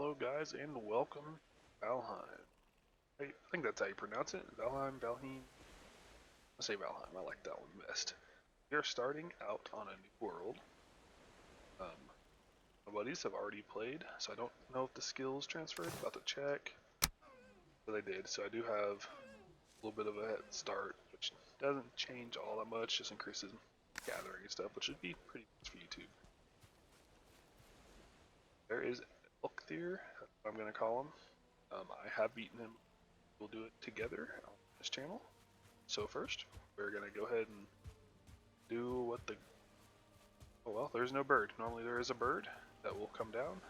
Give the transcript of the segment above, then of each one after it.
Hello guys and welcome to Valheim. I think that's how you pronounce it. Valheim, Valheim. I say Valheim, I like that one best. We are starting out on a new world. My buddies have already played, so I don't know if the skills transferred. About to check. But they did, so I do have a little bit of a head start, which doesn't change all that much, just increases gathering and stuff, which should be pretty nice for YouTube. There is Elkthir, I'm going to call him. I have beaten him. We'll do it together on this channel. So first, we're going to go ahead and do what the... Oh well, there's no bird. Normally there is a bird that will come down.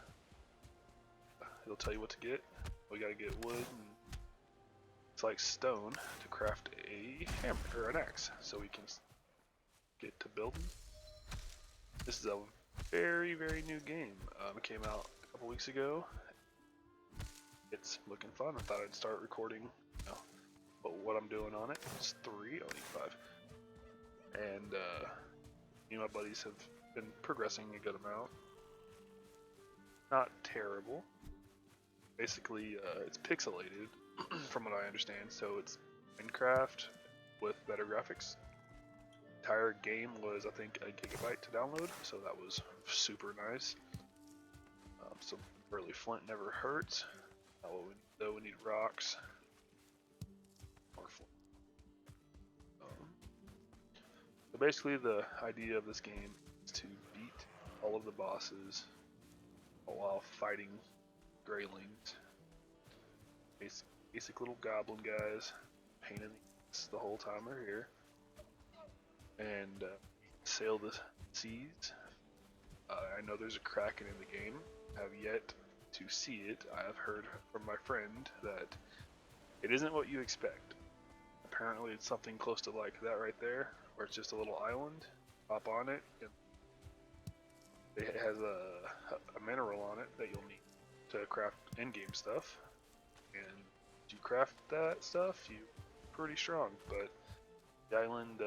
It'll tell you what to get. We got to get wood and it's like stone to craft a hammer or an axe so we can get to building. This is a very new game. It came out a couple weeks ago. It's looking fun. I thought I'd start recording, but what I'm doing on it. It's 3, I need 5. And me and my buddies have been progressing a good amount. Not terrible. Basically, it's pixelated from what I understand, so it's Minecraft with better graphics. The entire game was, I think, a gigabyte to download, so that was super nice. Some early flint never hurts. What we need, though, we need rocks. More flint. So basically, the idea of this game is to beat all of the bosses while fighting greylings. Basic little goblin guys, pain in the ass the whole time we're here. And sail the seas. I know there's a kraken in the game. I have yet to see it. I have heard from my friend that it isn't what you expect. Apparently it's something close to like that right there, where it's just a little island. Hop on it, and it has a mineral on it that you'll need to craft in-game stuff. And if you craft that stuff, you're pretty strong. But the island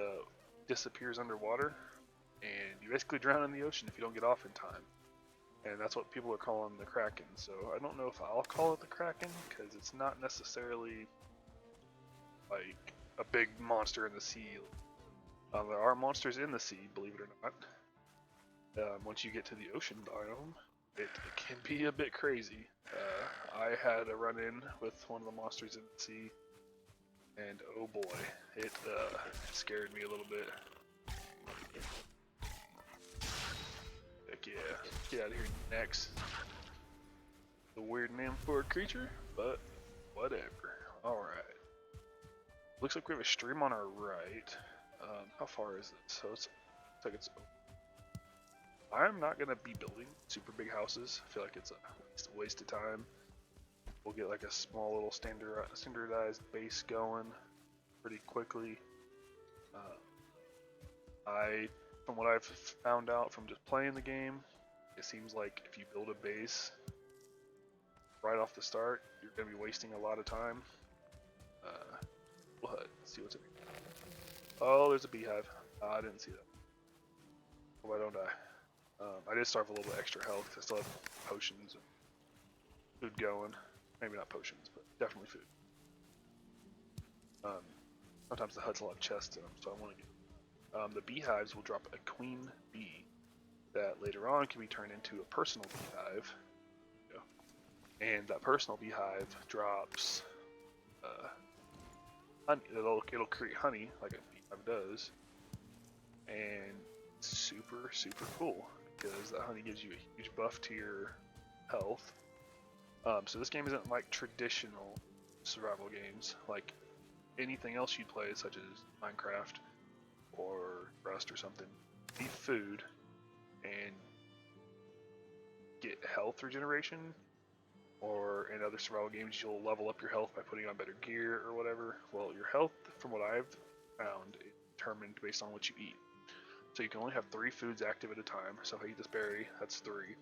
disappears underwater, and you basically drown in the ocean if you don't get off in time. And that's what people are calling the Kraken. So I don't know if I'll call it the Kraken, because it's not necessarily like a big monster in the sea. There are monsters in the sea, believe it or not. Once you get to the ocean biome, it can be a bit crazy. I had a run-in with one of the monsters in the sea, and oh boy, it scared me a little bit. Heck yeah, get out of here next. The weird name for a creature, but whatever. Alright. Looks like we have a stream on our right. How far is it? So it's like it's open. I'm not gonna be building super big houses. I feel like it's a waste of time. We'll get like a small little standardized base going pretty quickly. From what I've found out from just playing the game, it seems like if you build a base right off the start, you're gonna be wasting a lot of time. Let's see what's in here. Oh, there's a beehive. I didn't see that. Why don't I? I did start with a little bit extra health because I still have potions and food going. Maybe not potions, but definitely food. Sometimes the huts will have chests in them, so I want to get. The beehives will drop a queen bee that later on can be turned into a personal beehive. And that personal beehive drops honey. It'll create honey like a beehive does, and it's super cool because that honey gives you a huge buff to your health. So this game isn't like traditional survival games like anything else you'd play, such as Minecraft or Rust or something. Eat food and get health regeneration, or in other survival games you'll level up your health by putting on better gear or whatever. Well, your health, from what I've found, is determined based on what you eat. So you can only have 3 foods active at a time. So if I eat this berry, that's 3.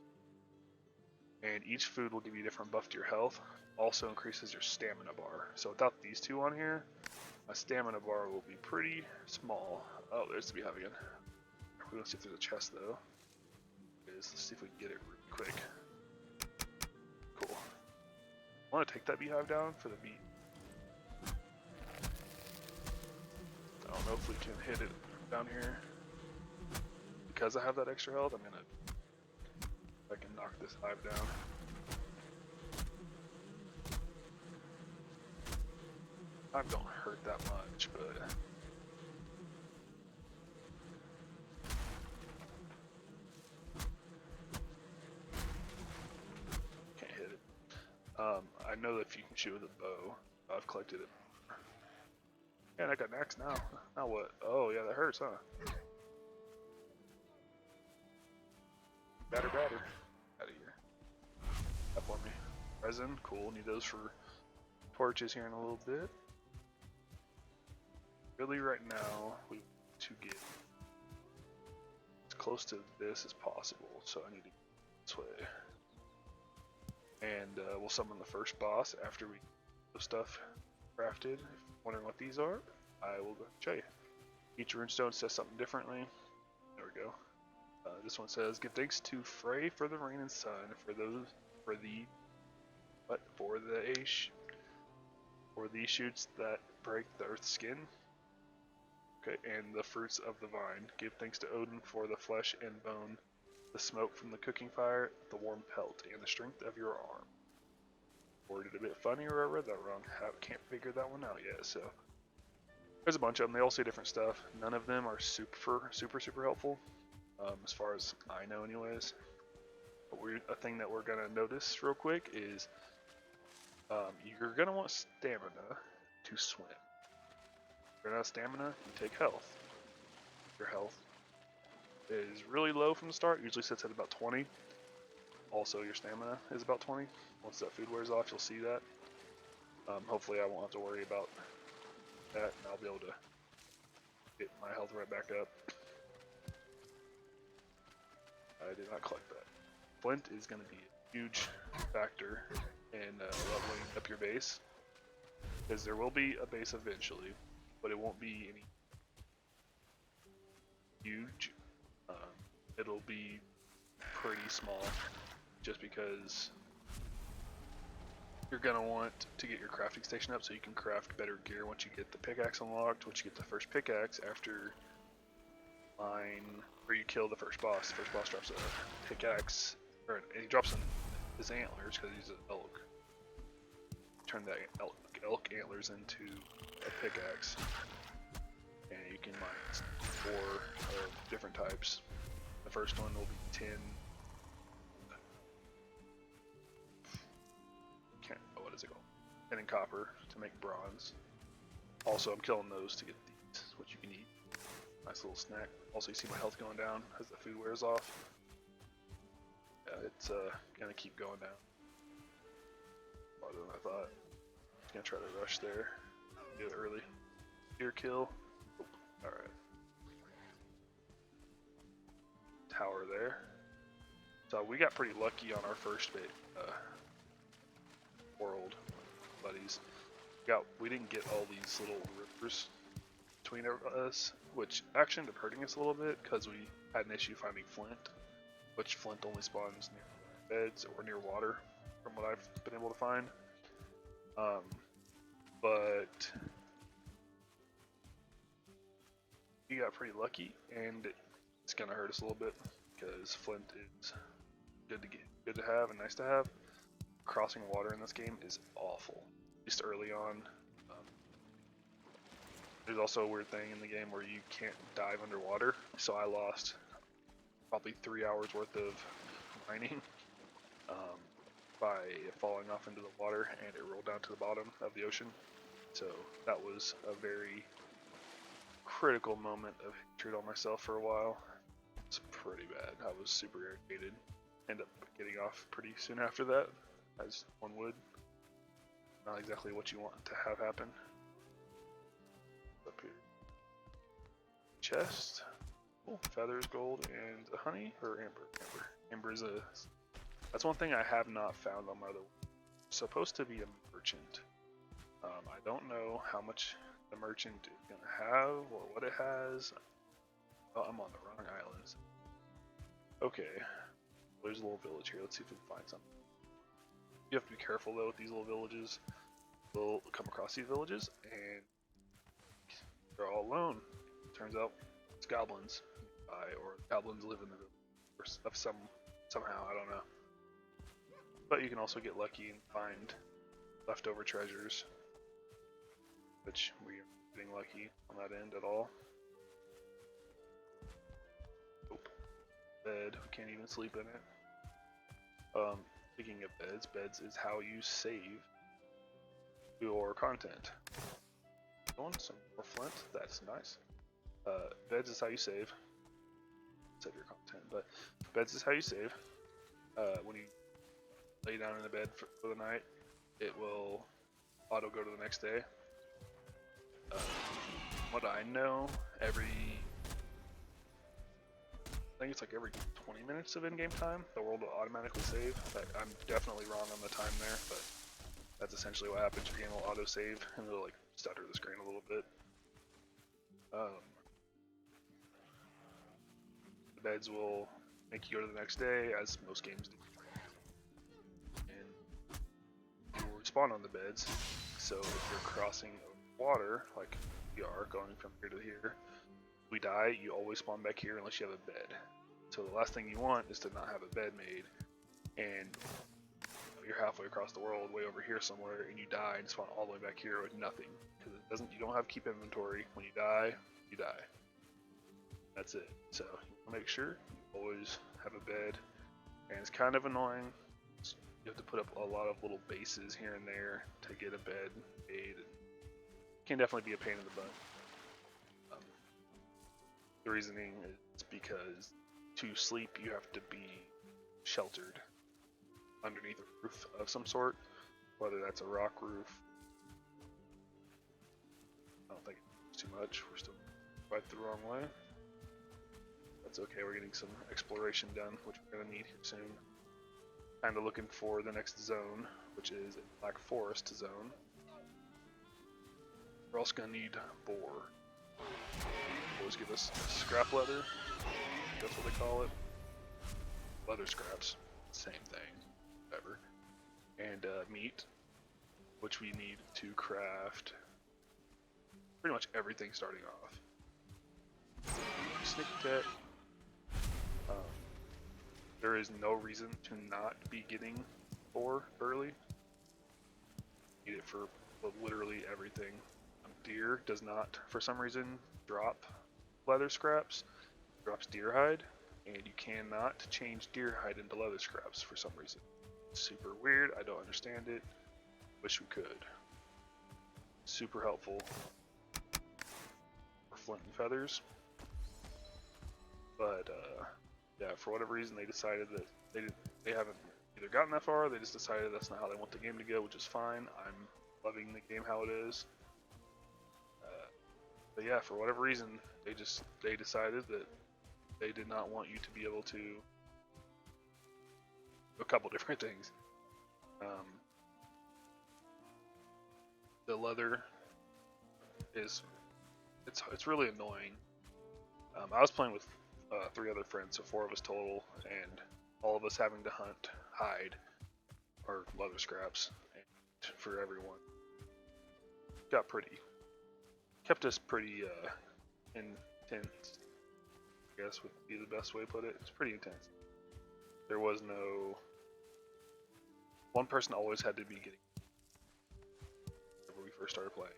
And each food will give you a different buff to your health. Also increases your stamina bar. So without these 2 on here, my stamina bar will be pretty small. Oh, there's the beehive again. We're gonna see if there's a chest though. Let's see if we can get it really quick. Cool. I want to take that beehive down for the bee. I don't know if we can hit it down here. Because I have that extra health, I'm gonna, I can knock this hive down. Hive don't hurt that much, but can't hit it. I know that if you can shoot with a bow, I've collected it. And I got an axe now. Now what? Oh yeah, that hurts, huh? Batter. Out of here. That for me. Resin, cool. Need those for torches here in a little bit. Really, right now, we want to get as close to this as possible, so I need to go this way. And we'll summon the first boss after we get the stuff crafted. If you're wondering what these are, I will go show you. Each runestone says something differently. There we go. This one says, "Give thanks to Frey for the rain and sun, for the shoots that break the earth's skin. Okay, and the fruits of the vine. Give thanks to Odin for the flesh and bone, the smoke from the cooking fire, the warm pelt, and the strength of your arm." Worded a bit funny, or I read that wrong. I can't figure that one out yet. So there's a bunch of them. They all say different stuff. None of them are super helpful. As far as I know anyways. But a thing that we're going to notice real quick is you're going to want stamina to swim. If you're not stamina, you take health. Your health is really low from the start, usually sits at about 20. Also, your stamina is about 20. Once that food wears off, you'll see that. Hopefully I won't have to worry about that, and I'll be able to get my health right back up. I did not collect that. Flint is going to be a huge factor in leveling up your base, because there will be a base eventually, but it won't be any huge. It'll be pretty small, just because you're going to want to get your crafting station up so you can craft better gear once you get the pickaxe unlocked, once you get the first pickaxe after where you kill the first boss. The first boss drops a pickaxe, or he drops his antlers because he's an elk. Turn that elk antlers into a pickaxe, and you can mine 4 of different types. The first one will be 10. What is it called? 10 in copper to make bronze. Also, I'm killing those to get these, which you can eat. Nice little snack. Also, you see my health going down as the food wears off. Yeah, it's gonna keep going down farther than I thought. Gonna try to rush there. Do it early. Deer kill. Oh, alright. Tower there. So we got pretty lucky on our first world, buddies. We didn't get all these little rivers between us, which actually ended up hurting us a little bit because we had an issue finding flint, which flint only spawns near beds or near water, from what I've been able to find. But we got pretty lucky, and it's gonna hurt us a little bit because flint is good to have and nice to have. Crossing water in this game is awful, just early on. There's also a weird thing in the game where you can't dive underwater, so I lost probably 3 hours worth of mining by falling off into the water, and it rolled down to the bottom of the ocean. So that was a very critical moment of hatred on myself for a while. It's pretty bad. I was super irritated. Ended up getting off pretty soon after that, as one would. Not exactly what you want to have happen. Up here. Chest. Cool. Feathers, gold, and a honey, or amber. Amber is that's one thing I have not found on my other. Supposed to be a merchant. I don't know how much the merchant is gonna have or what it has. Oh, I'm on the wrong island. Okay. There's a little village here. Let's see if we can find something. You have to be careful though with these little villages. You'll come across these villages and they're all alone. Turns out it's goblins, or goblins live in the village of somehow, I don't know. But you can also get lucky and find leftover treasures, which we are getting lucky on that end at all. Nope. Bed, we can't even sleep in it. Speaking of beds is how you save your content. Some more flint, that's nice. Beds is how you save your content, but beds is how you save. When you lay down in the bed for the night, it will auto go to the next day. What I know, I think it's like every 20 minutes of in-game time, the world will automatically save. I'm definitely wrong on the time there, but that's essentially what happens. Your game will auto-save, and it'll like stutter the screen a little bit. The beds will make you go to the next day, as most games do. And you will respawn on the beds, so if you're crossing water, like we are, going from here to here, we die, you always spawn back here unless you have a bed. So the last thing you want is to not have a bed made, and you're halfway across the world, way over here somewhere, and you die and spawn all the way back here with nothing. Because you don't have keep inventory. When you die, you die. That's it. So you want to make sure you always have a bed, and it's kind of annoying. You have to put up a lot of little bases here and there to get a bed made. It can definitely be a pain in the butt. The reasoning is because to sleep you have to be sheltered underneath a roof of some sort, whether that's a rock roof. I don't think it's too much. We're still quite the wrong way. That's okay, we're getting some exploration done, which we're going to need here soon. Kind of looking for the next zone, which is a Black Forest zone. We're also going to need boar. Always give us scrap leather, that's what they call it. Leather scraps, same thing, whatever. And meat, which we need to craft pretty much everything starting off. Sneak attack. There is no reason to not be getting boar early. Need it for literally everything. Deer does not, for some reason, drop leather scraps. It drops deer hide, and you cannot change deer hide into leather scraps for some reason. It's super weird. I don't understand it. Wish we could. Super helpful for flint and feathers. But yeah, for whatever reason, they decided that they haven't either gotten that far. Or they just decided that's not how they want the game to go, which is fine. I'm loving the game how it is. But yeah, for whatever reason, they decided that they did not want you to be able to do a couple different things. The leather is it's really annoying. I was playing with 3 other friends, so 4 of us total, and all of us having to hunt hide or leather scraps and for everyone. Kept us pretty intense, I guess would be the best way to put it. It's pretty intense. There was no one person always had to be getting when we first started playing.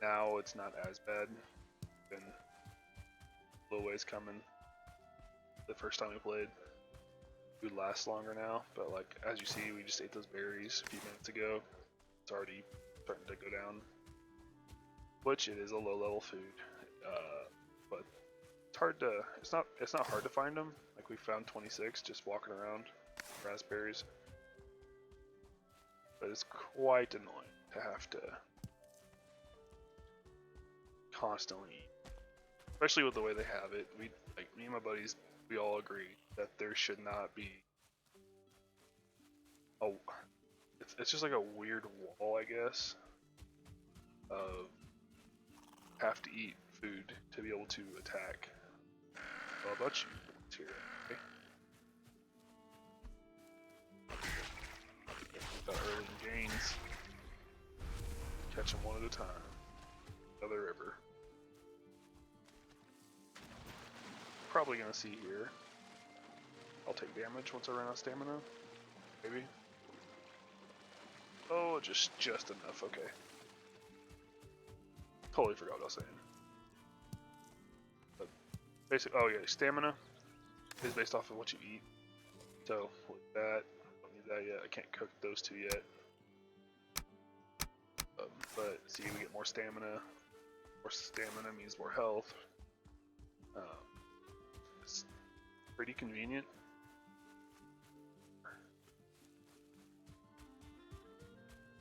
Now it's not as bad. Been a little ways coming. The first time we played, it would last longer now, but like as you see, we just ate those berries a few minutes ago. It's already starting to go down. Which it is a low level food, but it's hard to. It's not hard to find them. Like we found 26 just walking around, raspberries. But it's quite annoying to have to constantly eat, especially with the way they have it. Me and my buddies, we all agree that there should not be. It's just like a weird wall, I guess, of have to eat food to be able to attack. Well, how about you? Here, okay. catch them one at a time. Another river. Probably gonna see here. I'll take damage once I run out of stamina. Maybe. Oh, just enough. Okay. Totally forgot what I was saying. But basically, oh yeah, stamina is based off of what you eat. So with that, I don't need that yet. I can't cook those two yet. But see, we get more stamina. More stamina means more health. It's pretty convenient.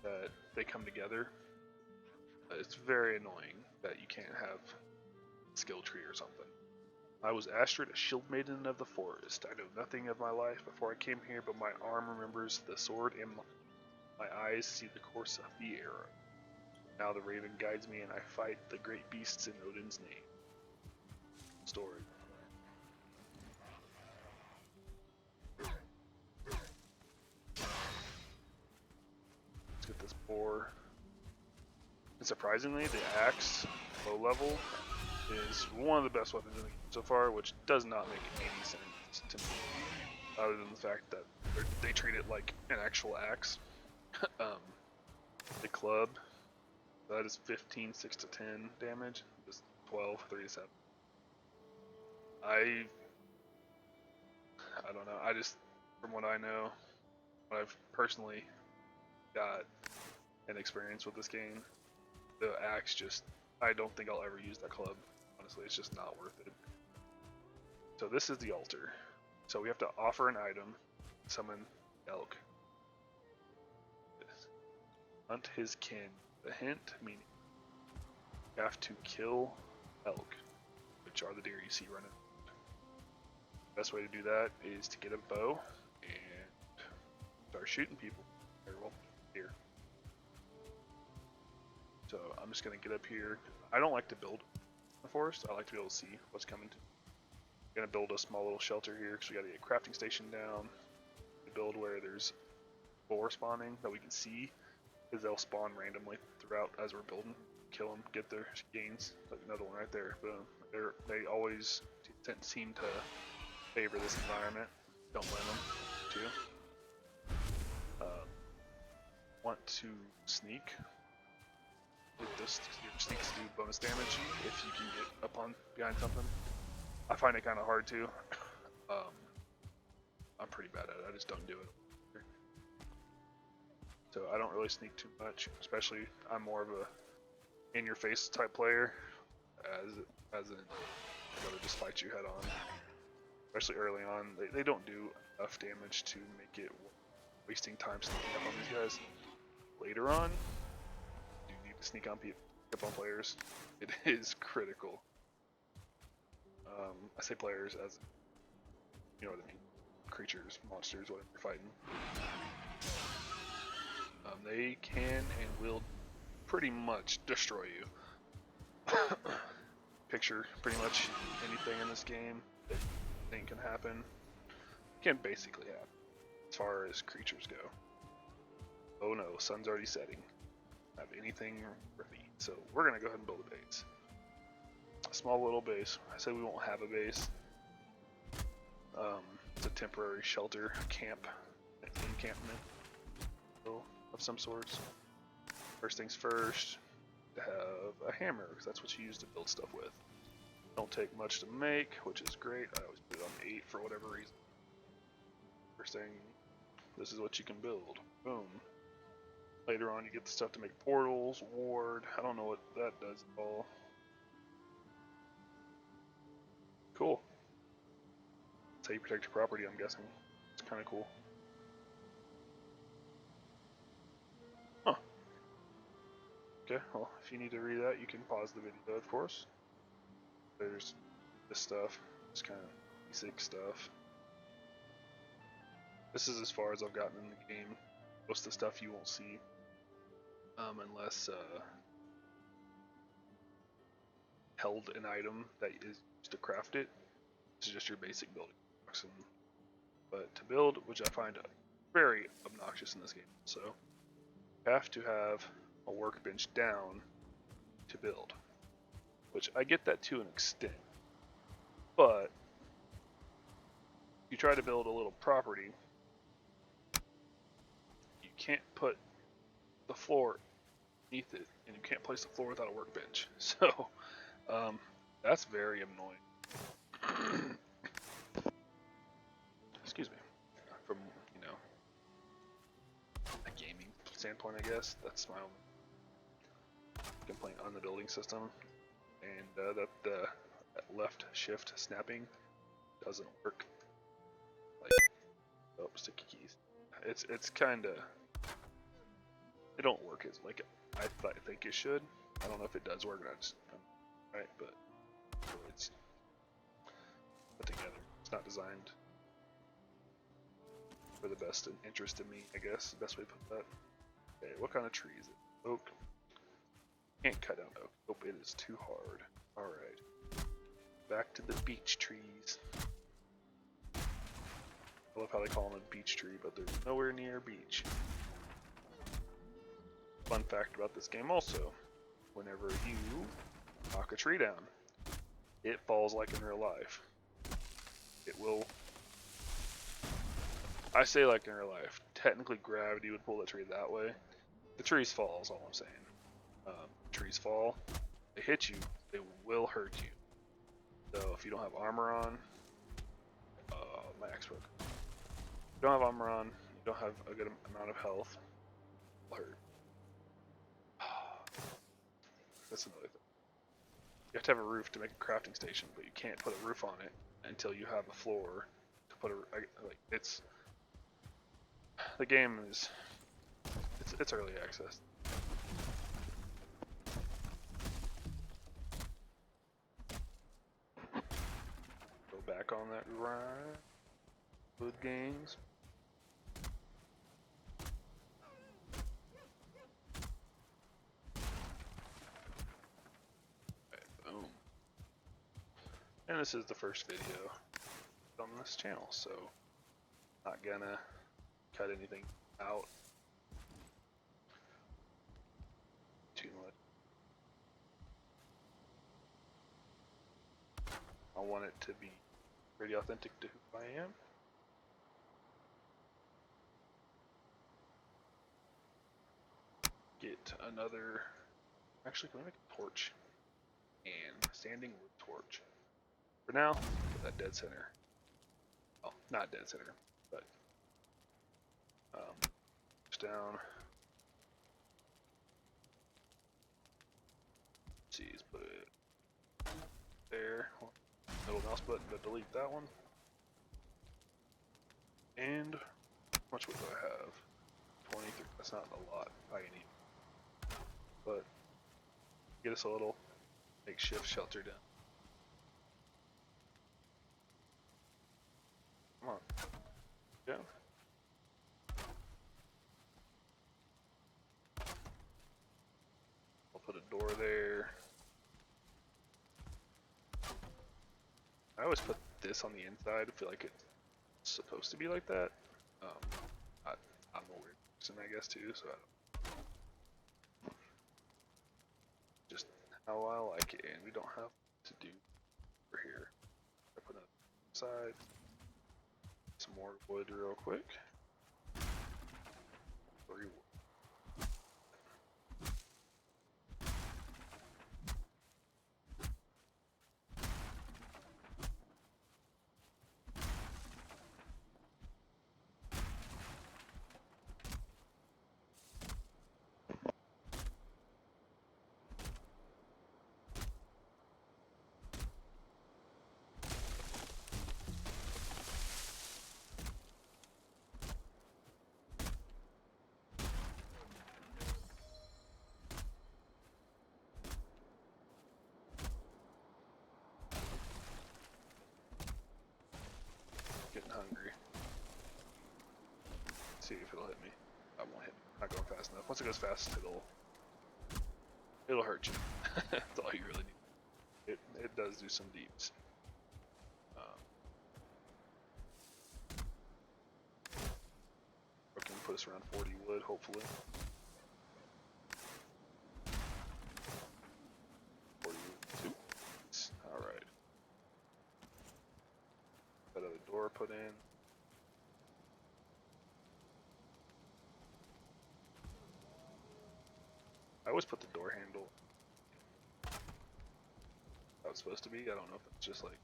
That they come together. It's very annoying that you can't have a skill tree or something. I was Astrid, a shield maiden of the forest. I know nothing of my life before I came here, but my arm remembers the sword and my eyes see the course of the arrow. Now the raven guides me and I fight the great beasts in Odin's name. Story. Let's get this boar. And surprisingly, the axe, low level, is one of the best weapons in the game so far, which does not make any sense to me, other than the fact that they treat it like an actual axe. The club, that is 15, 6 to 10 damage, is 12, 3 to 7. I don't know, I just, from what I know, what I've personally got an experience with this game, the axe just, I don't think I'll ever use that club. Honestly, it's just not worth it. So this is the altar. So we have to offer an item, summon elk. Hunt his kin. The hint meaning you have to kill elk, which are the deer you see running. The best way to do that is to get a bow and start shooting people. Well, deer. So I'm just gonna get up here. I don't like to build the forest. I like to be able to see what's coming. I'm gonna build a small little shelter here because we gotta get a crafting station down. Build where there's boar spawning that we can see, because they'll spawn randomly throughout as we're building. Kill them, get their gains. Like another one right there. Boom. They always seem to favor this environment. Don't blame them too. Want to sneak. This sneaks do bonus damage if you can get up on behind something. I find it kind of hard too. I'm pretty bad at it. I just don't do it. So I don't really sneak too much. Especially, I'm more of a in-your-face type player, as in rather just fight you head on. Especially early on, they don't do enough damage to make it wasting time sneaking up on these guys. Later on, you need to sneak on up on players. It is critical. I say players as, you know what I mean, creatures, monsters, whatever you're fighting. They can and will pretty much destroy you. Picture pretty much anything in this game that you think can happen, can basically happen, as far as creatures go. Oh no, sun's already setting. Have anything ready. So we're gonna go ahead and build a base. A small little base. I said we won't have a base. It's a temporary shelter, camp, encampment of some sorts. First things first, to have a hammer, because that's what you use to build stuff with. Don't take much to make, which is great. I always put it on 8 for whatever reason. First thing, this is what you can build. Boom. Later on you get the stuff to make portals, ward, I don't know what that does at all. Cool. That's how you protect your property, I'm guessing. It's kind of cool. Huh. Okay, well, if you need to read that, you can pause the video, of course. There's this stuff. It's kind of basic stuff. This is as far as I've gotten in the game. Most of the stuff you won't see. Unless held an item that is used to craft it. This is just your basic building blocks. But to build, which I find very obnoxious in this game, so you have to have a workbench down to build. Which I get that to an extent. But you try to build a little property, you can't put the floor beneath it, and you can't place the floor without a workbench. So that's very annoying. Excuse me. From, you know, a gaming standpoint, I guess, that's my only complaint on the building system. And that left shift snapping doesn't work. Like, oh, sticky keys. It's kind of, it don't work as like I think it should. I don't know if it does work or not. Right, but it's put together. It's not designed for the best interest in me, I guess. The best way to put that. Okay, what kind of tree is it? Oak. Can't cut down oak. Oh, it is too hard. Alright. Back to the beech trees. I love how they call them a beech tree, but there's nowhere near a beach. Fun fact about this game also. Whenever you knock a tree down, it falls like in real life. It will... I say like in real life. Technically gravity would pull the tree that way. The trees fall is all I'm saying. Trees fall, they hit you, they will hurt you. So if you don't have armor on, my axe broke. If you don't have armor on, you don't have a good amount of health, it'll hurt. That's another thing. You have to have a roof to make a crafting station, but you can't put a roof on it until you have a floor to put a, like, it's, the game is, it's early access. Back on that ride. Good games. Okay, boom. And this is the first video on this channel, so not gonna cut anything out too much. I want it to be pretty authentic to who I am. Get another, actually can we make a torch? And standing wood torch. For now, put that dead center. Oh, not dead center, but just down. Let's see, let's put it there. Middle mouse button to delete that one. And how much wood do I have? 23. That's not a lot I need. But get us a little makeshift shelter down. Come on. Yeah. I'll put a door there. I always put this on the inside. I feel like it's supposed to be like that. I'm a weird person, I guess, too, so I don't... just how I like it, and we don't have to do over here. I put it aside. Some more wood real quick. 3 wood. Getting hungry. Let's see if it'll hit me. I won't hit me. Not going fast enough. Once it goes fast, it'll hurt you. That's all you really need. It does do some deeps. We can put us around 40 wood, hopefully. I always put the door handle how it's supposed to be. I don't know if it's just like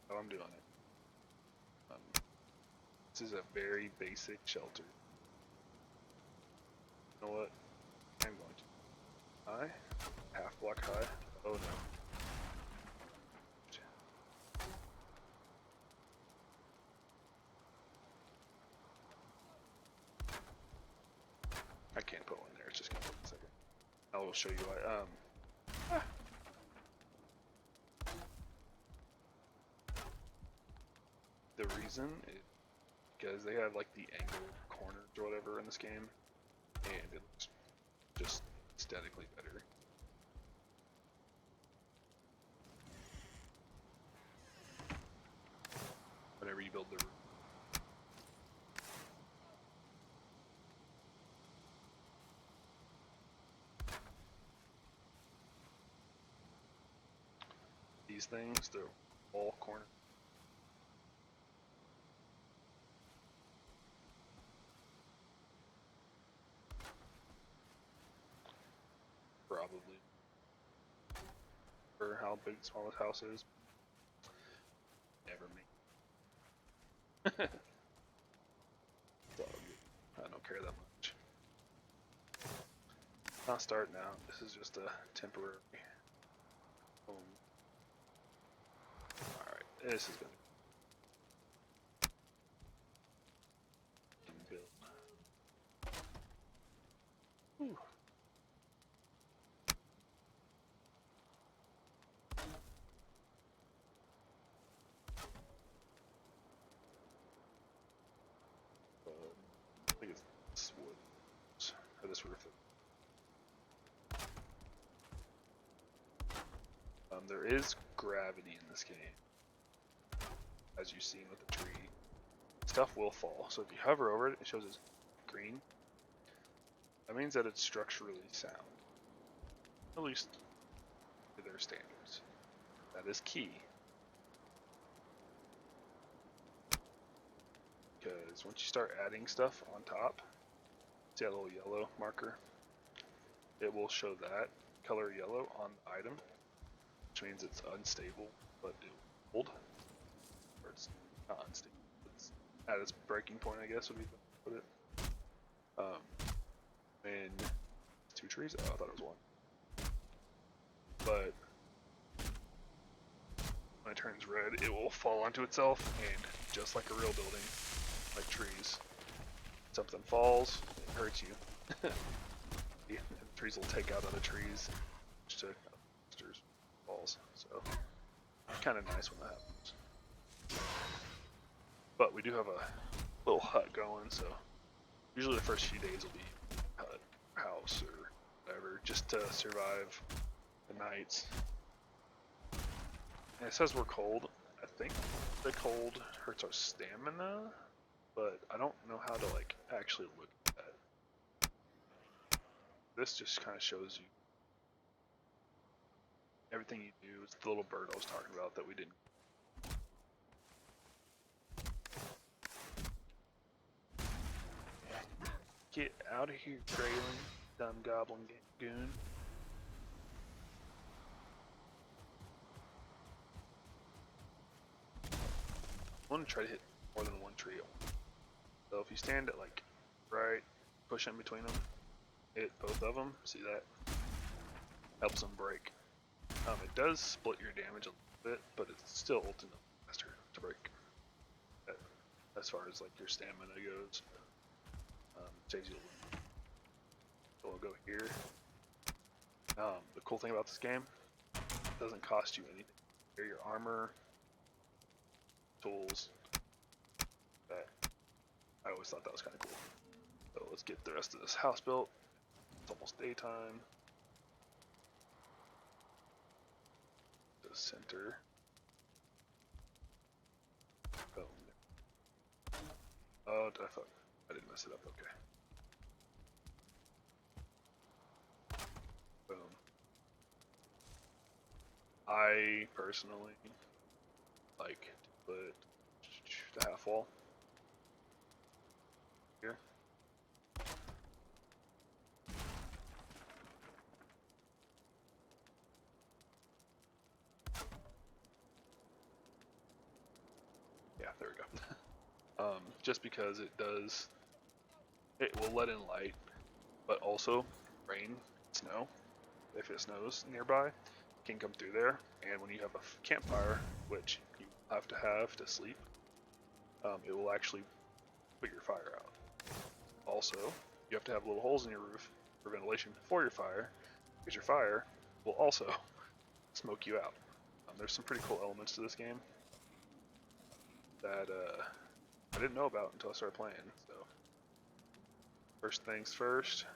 how I'm doing it. This is a very basic shelter. You know what? I'm going to high, half block high. Oh no. I can't put one there. It's just gonna take a second. I will show you why. The reason is because they have like the angled corners or whatever in this game, and it looks just aesthetically better. Whenever you build the roof. These things, they're all corner. Probably. For how big the smallest house is. Never me. It's all good. I don't care that much. Not starting out. This is just a temporary. Alright, this is gonna build. Whew. I think it's this wood, or this roof. There is gravity in this game, as you've seen with the tree. Stuff will fall, so if you hover over it, it shows as green. That means that it's structurally sound, at least to their standards. That is key, because once you start adding stuff on top, see that little yellow marker? It will show that color yellow on the item, which means it's unstable, but it will hold. Or it's not unstable. It's at its breaking point, I guess would be the way to put it. And 2 trees? Oh, I thought it was 1. But when it turns red, it will fall onto itself, and just like a real building, like trees, something falls, it hurts you. The trees will take out other trees, which to falls. So kind of nice when that happens. But we do have a little hut going, so usually the first few days will be hut, house, or whatever, just to survive the nights. And it says we're cold. I think the cold hurts our stamina, but I don't know how to like actually look at that. This just kind of shows you everything you do. It's the little bird I was talking about that we didn't. Get out of here, Grayling, dumb goblin goon. I want to try to hit more than one tree. So if you stand at like right, push in between them, hit both of them. See that? Helps them break. It does split your damage a little bit, but it's still ultimately faster to break. As far as like your stamina goes, saves you a little. So we'll go here. The cool thing about this game, it doesn't cost you anything. Here, your armor, tools. That I always thought that was kind of cool. So let's get the rest of this house built. It's almost daytime. The center. Oh, I thought I didn't mess it up. Okay. Boom. I personally like to put the half wall here. there we go. Just because it will let in light, but also rain, snow, if it snows nearby, can come through there. And when you have a campfire, which you have to sleep, it will actually put your fire out. Also, you have to have little holes in your roof for ventilation for your fire, because your fire will also smoke you out. There's some pretty cool elements to this game that I didn't know about until I started playing. So, first things first,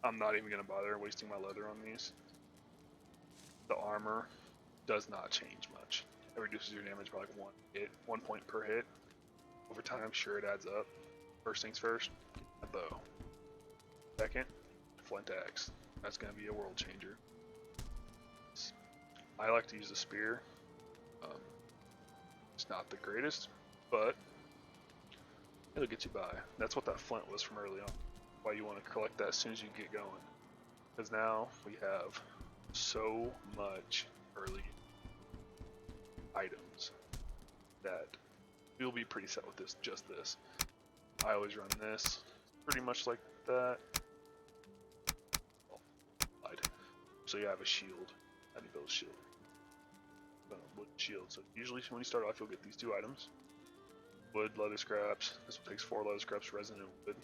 I'm not even going to bother wasting my leather on these. The armor does not change much. It reduces your damage by like 1 point per hit. Over time, sure, it adds up. First things first, a bow. Second, flint axe. That's going to be a world changer. I like to use a spear. It's not the greatest, but it'll get you by. That's what that flint was from early on. Why you want to collect that as soon as you get going. Because now we have so much early items that you'll be pretty set with this. Just this. I always run this pretty much like that. So you have a shield. I need to build a shield. Wood shield. So usually when you start off, you'll get these 2 items: wood, leather scraps. This one takes 4 leather scraps, resin, and wood.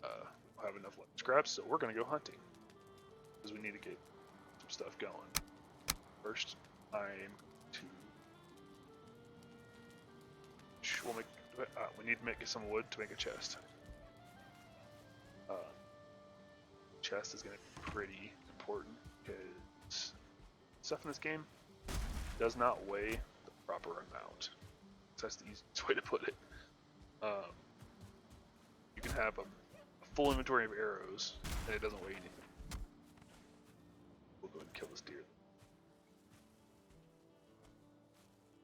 We'll have enough leather scraps, so we're gonna go hunting because we need to get some stuff going. First, I'm to we need to get some wood to make a chest. Chest is gonna be pretty important because stuff in this game does not weigh the proper amount. That's the easiest way to put it. You can have a full inventory of arrows and it doesn't weigh anything. We'll go ahead and kill this deer.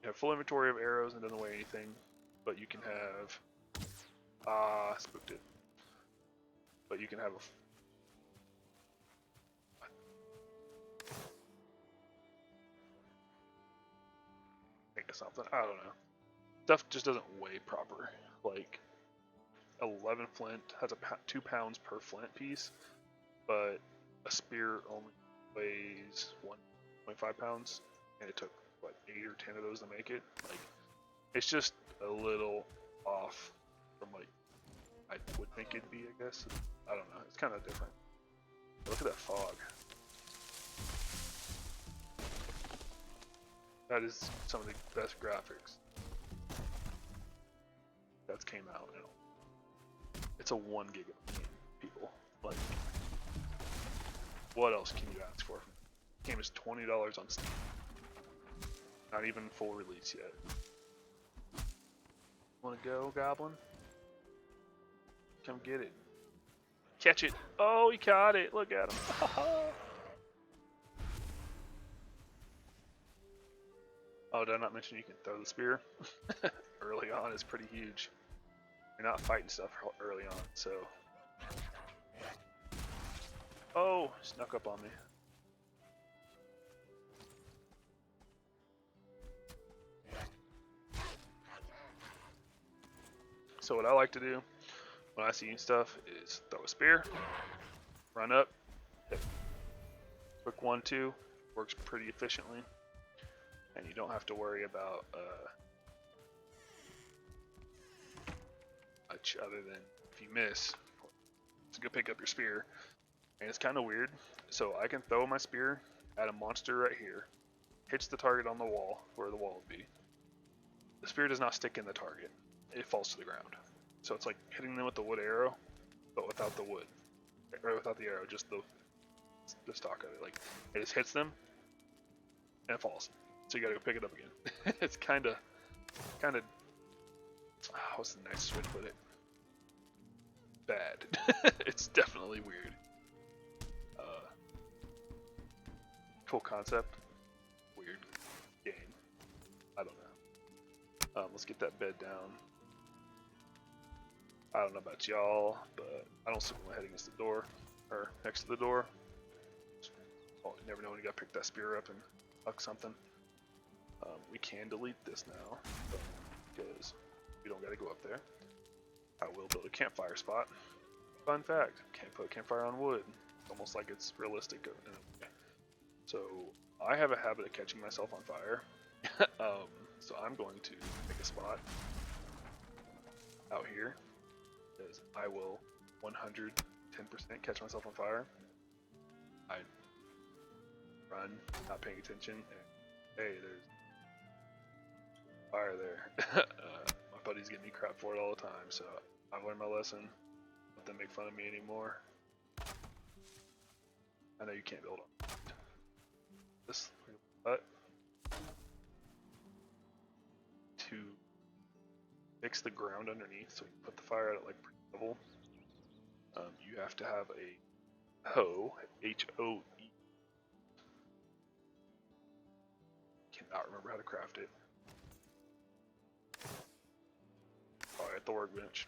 You have full inventory of arrows and it doesn't weigh anything, but you can have spooked it. But you can have think of something. I don't know. Stuff just doesn't weigh proper. Like 11 flint has 2 pounds per flint piece, but a spear only weighs 1.5 pounds, and it took what 8 or 10 of those to make it. Like, it's just a little off from like I would think it'd be. I guess I don't know. It's kind of different. Look at that fog. That is some of the best graphics that's came out. You know, it's a 1 gig game, people. Like, what else can you ask for? The game is $20 on Steam. Not even full release yet. Wanna go, Goblin? Come get it. Catch it! Oh, he caught it! Look at him! Oh, did I not mention you can throw the spear? Early on is pretty huge. You're not fighting stuff early on, so... Oh! Snuck up on me. So what I like to do when I see stuff is throw a spear, run up, hit. Quick 1-2, works pretty efficiently. And you don't have to worry about much other than if you miss, to go pick up your spear. And it's kind of weird. So I can throw my spear at a monster right here, hits the target on the wall where the wall would be. The spear does not stick in the target; it falls to the ground. So it's like hitting them with the wood arrow, but without the wood, or without the arrow, just the stock of it. Like, it just hits them and it falls. So you gotta go pick it up again. It's kind of, what's the nicest way to put it? Bad. It's definitely weird. Cool concept. Weird game. I don't know. Let's get that bed down. I don't know about y'all, but I don't sleep with my head against the door, or next to the door. Oh, you never know when you gotta pick that spear up and huck something. We can delete this now, because gotta go up there. I will build a campfire spot. Fun fact, can't put a campfire on wood. Almost like it's realistic in a way. So I have a habit of catching myself on fire. So I'm going to pick a spot out here, because I will 110% catch myself on fire. I run, not paying attention, and hey, there's fire there. My buddies give me crap for it all the time, so I've learned my lesson. Let them make fun of me anymore. I know you can't build on this, but to fix the ground underneath, so you can put the fire out at like level, you have to have a hoe, H-O-E. Cannot remember how to craft it. Oh, at the workbench.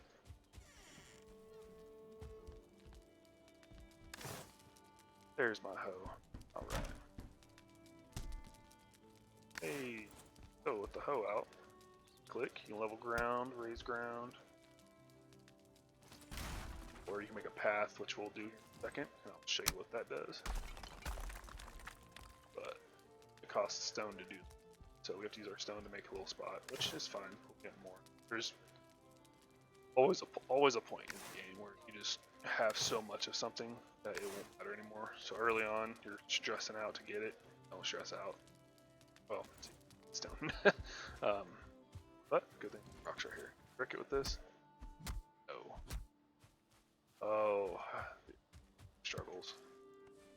There's my hoe. Alright. Hey, so with the hoe out, click, you can level ground, raise ground, or you can make a path, which we'll do in a second, and I'll show you what that does. But it costs stone to do, so we have to use our stone to make a little spot, which is fine. We'll get more. There's always a point in the game where you just have so much of something that it won't matter anymore. So early on, you're stressing out to get it. Don't stress out. Well, it's stone. But good thing rocks right here. Brick it with this. Oh, struggles.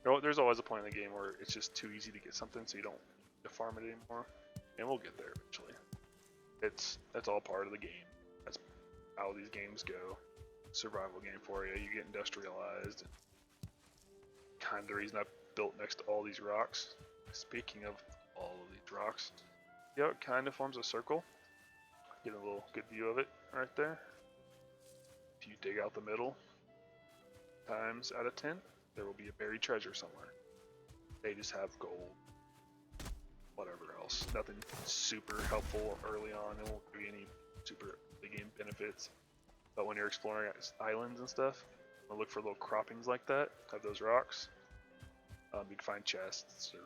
You know, there's always a point in the game where it's just too easy to get something, so you don't need to farm it anymore. And we'll get there eventually. That's all part of the game. That's how these games go. Survival game for you. You get industrialized. Kind of the reason I built next to all these rocks. Speaking of all of these rocks, yeah, it kind of forms a circle. Get a little good view of it right there. If you dig out the middle, times out of 10, there will be a buried treasure somewhere. They just have gold, whatever else. Nothing super helpful early on. It won't give you any super big game benefits. But when you're exploring islands and stuff, look for little croppings like that of those rocks. You can find chests or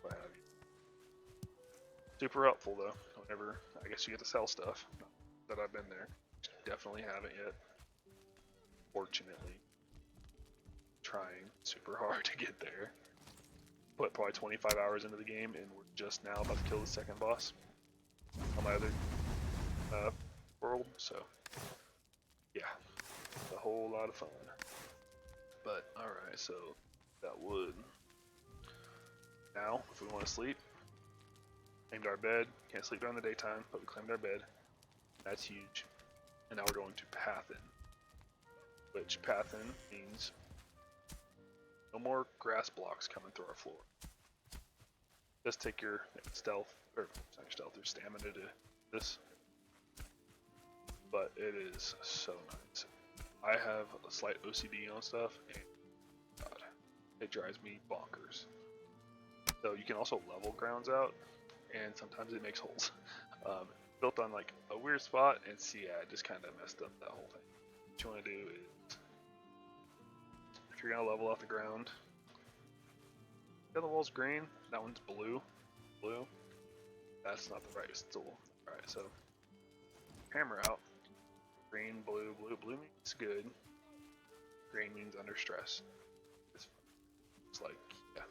what have you. Super helpful though. Whenever I guess you get to sell stuff. That I've been there. Definitely haven't yet. Fortunately. Trying super hard to get there. Put probably 25 hours into the game and we're just now about to kill the second boss on my other world, so yeah, a whole lot of fun. But alright, so that wood. Now, if we want to sleep, claimed our bed. Can't sleep during the daytime, but we claimed our bed. That's huge. And now we're going to Pathin, which Pathin means no more grass blocks coming through our floor. Just take your stealth, or not your stealth, your stamina to this. But it is so nice. I have a slight OCD on stuff, and God, it drives me bonkers. So you can also level grounds out, and sometimes it makes holes. Built on like a weird spot, and see, yeah, it just kind of messed up that whole thing. What you want to do is, if you're gonna level out the ground, the other wall's green, that one's blue. That's not the right tool. Alright, so hammer out. Green, blue means good. Green means under stress. It's like, yeah.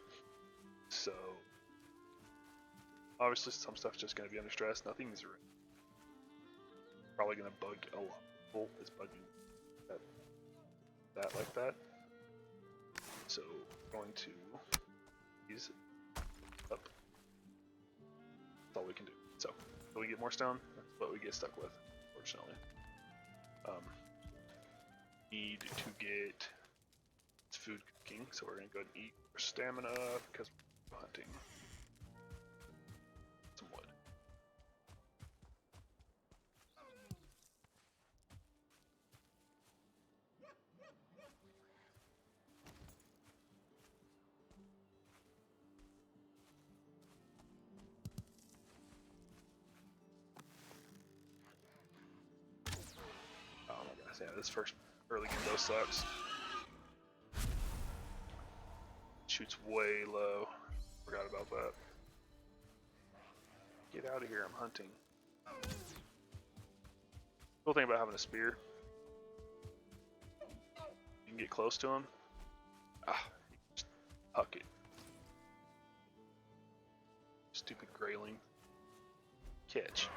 So obviously some stuff's just gonna be under stress. Nothing's probably gonna bug a lot of people. It's bugging that like that. So we're going to use up. That's all we can do. So if we get more stone, that's what we get stuck with, unfortunately. Need to get food cooking, so we're gonna go and eat for stamina because we're hunting. Some wood. Yeah, this first early game though sucks. Shoots way low. Forgot about that. Get out of here, I'm hunting. Cool thing about having a spear, you can get close to him. Ah, just huck it. Stupid grayling. Catch.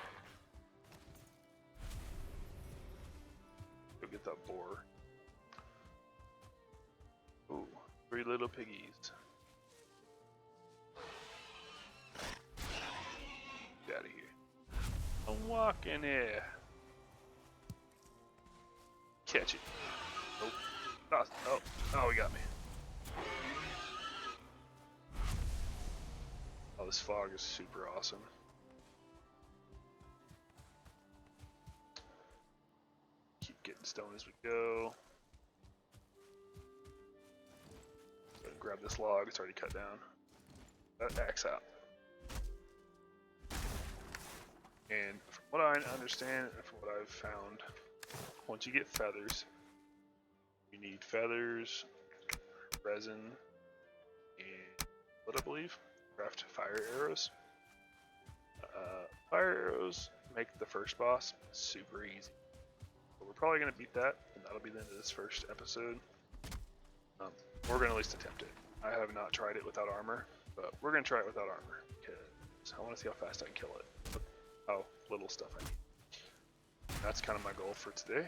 Go get that boar. Ooh, 3 little piggies. Get out of here. I'm walking here. Catch it. Nope. Oh, he got me. Oh, this fog is super awesome. Keep getting stone as we go. Go and grab this log, it's already cut down. That axe out. And from what I understand, and from what I've found, once you get feathers, you need feathers, resin, and what I believe, craft fire arrows. Fire arrows make the first boss super easy. But we're probably going to beat that, and that'll be the end of this first episode. We're going to at least attempt it. I have not tried it without armor, but we're going to try it without armor, because I want to see how fast I can kill it. How little stuff I need. That's kind of my goal for today,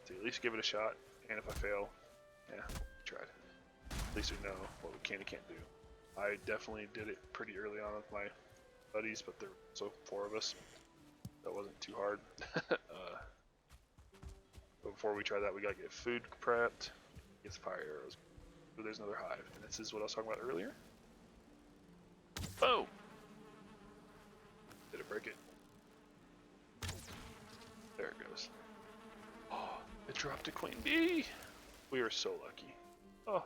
to at least give it a shot, and if I fail, yeah, we tried. At least we know what we can and can't do. I definitely did it pretty early on with my buddies, but there were also 4 of us. That wasn't too hard. But before we try that, we gotta get food prepped, get fire arrows. So there's another hive, and this is what I was talking about earlier. Boom! Did it break it? There it goes. Oh, it dropped a queen bee! We are so lucky. Oh.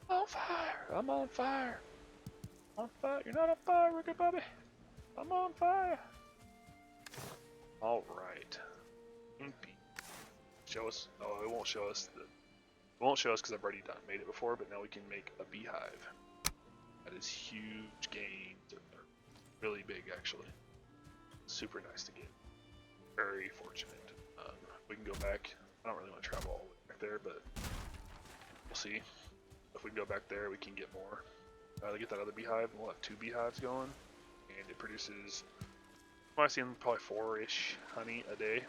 On fire! I'm on fire! On fire! You're not on fire, Ricky Bobby! I'm on fire! Alright. Show us. Oh, it won't show us. It won't show us because I've already made it before, but now we can make a beehive. That is huge gains. Really big, actually. Super nice to get. Very fortunate. We can go back. I don't really want to travel all the way back there, but we'll see. If we can go back there, we can get more. To get that other beehive, we'll have 2 beehives going, and it produces, well, I've seen probably 4-ish honey a day,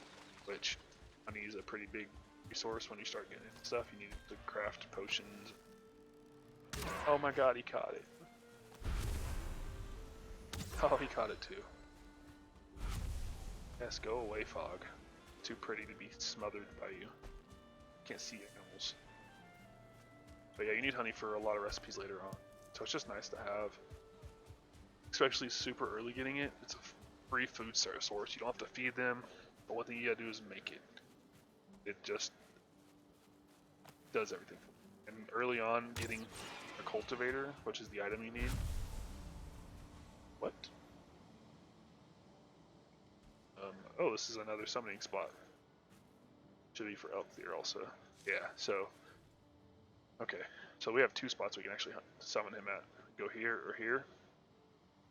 which honey is a pretty big resource when you start getting into stuff. You need to craft potions. Oh my god, he caught it. Oh, he caught it too. Yes, go away, fog. Too pretty to be smothered by you. Can't see animals. But yeah, you need honey for a lot of recipes later on. So it's just nice to have. Especially super early getting it. It's a free food source. You don't have to feed them. But what you gotta do is make it. It just does everything. And early on, getting a cultivator, which is the item you need. What? Oh, this is another summoning spot. Should be for Elk Theer also. Yeah, so. Okay, so we have 2 spots we can actually summon him at. Go here or here.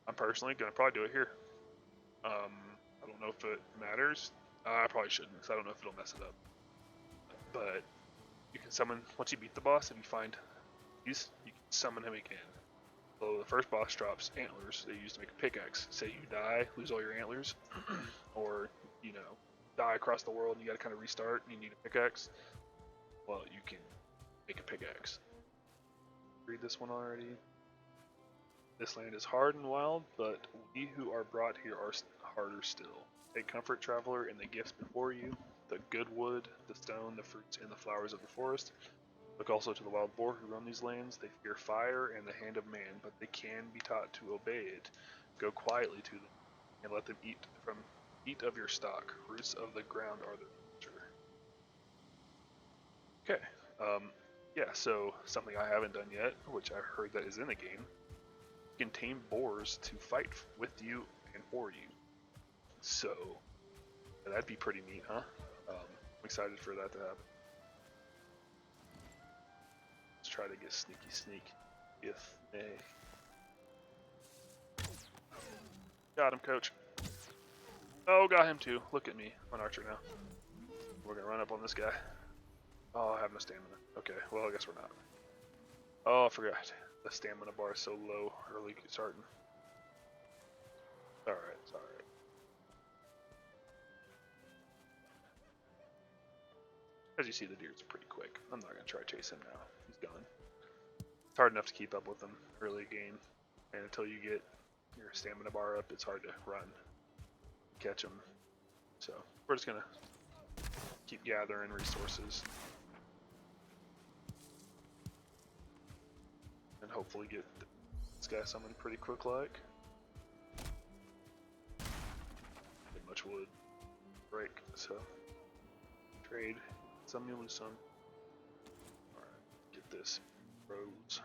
I'm personally gonna probably do it here. I don't know if it matters. I probably shouldn't, because I don't know if it'll mess it up. But you can summon, once you beat the boss, if you find these, you can summon him again. So the first boss drops antlers they use to make a pickaxe. Say you die, lose all your antlers, or, you know, die across the world and you gotta kind of restart and you need a pickaxe. Well, you can make a pickaxe. Read this one already. This land is hard and wild, but we who are brought here are harder still. Take comfort, traveler, in the gifts before you, the good wood, the stone, the fruits, and the flowers of the forest. Look also to the wild boar who roam these lands. They fear fire and the hand of man, but they can be taught to obey it. Go quietly to them, and let them eat of your stock. Roots of the ground are their nature. Okay. Yeah, so something I haven't done yet, which I've heard that is in the game. You can tame boars to fight with you and for you. So that'd be pretty neat, huh? I'm excited for that to happen. Let's try to get sneak. If they got him, coach. Oh, got him too. Look at me. I'm an archer now. We're gonna run up on this guy. Oh, I have no stamina. Okay, well I guess we're not. Oh, I forgot. The stamina bar is so low early starting. Alright, it's alright. As you see, the deer's pretty quick. I'm not gonna try to chase him now. He's gone. It's hard enough to keep up with him early game, and until you get your stamina bar up, it's hard to run, catch him. So we're just gonna keep gathering resources and hopefully get this guy summoned pretty quick like. Get much wood break, so trade some, you lose some. Alright, get this rose.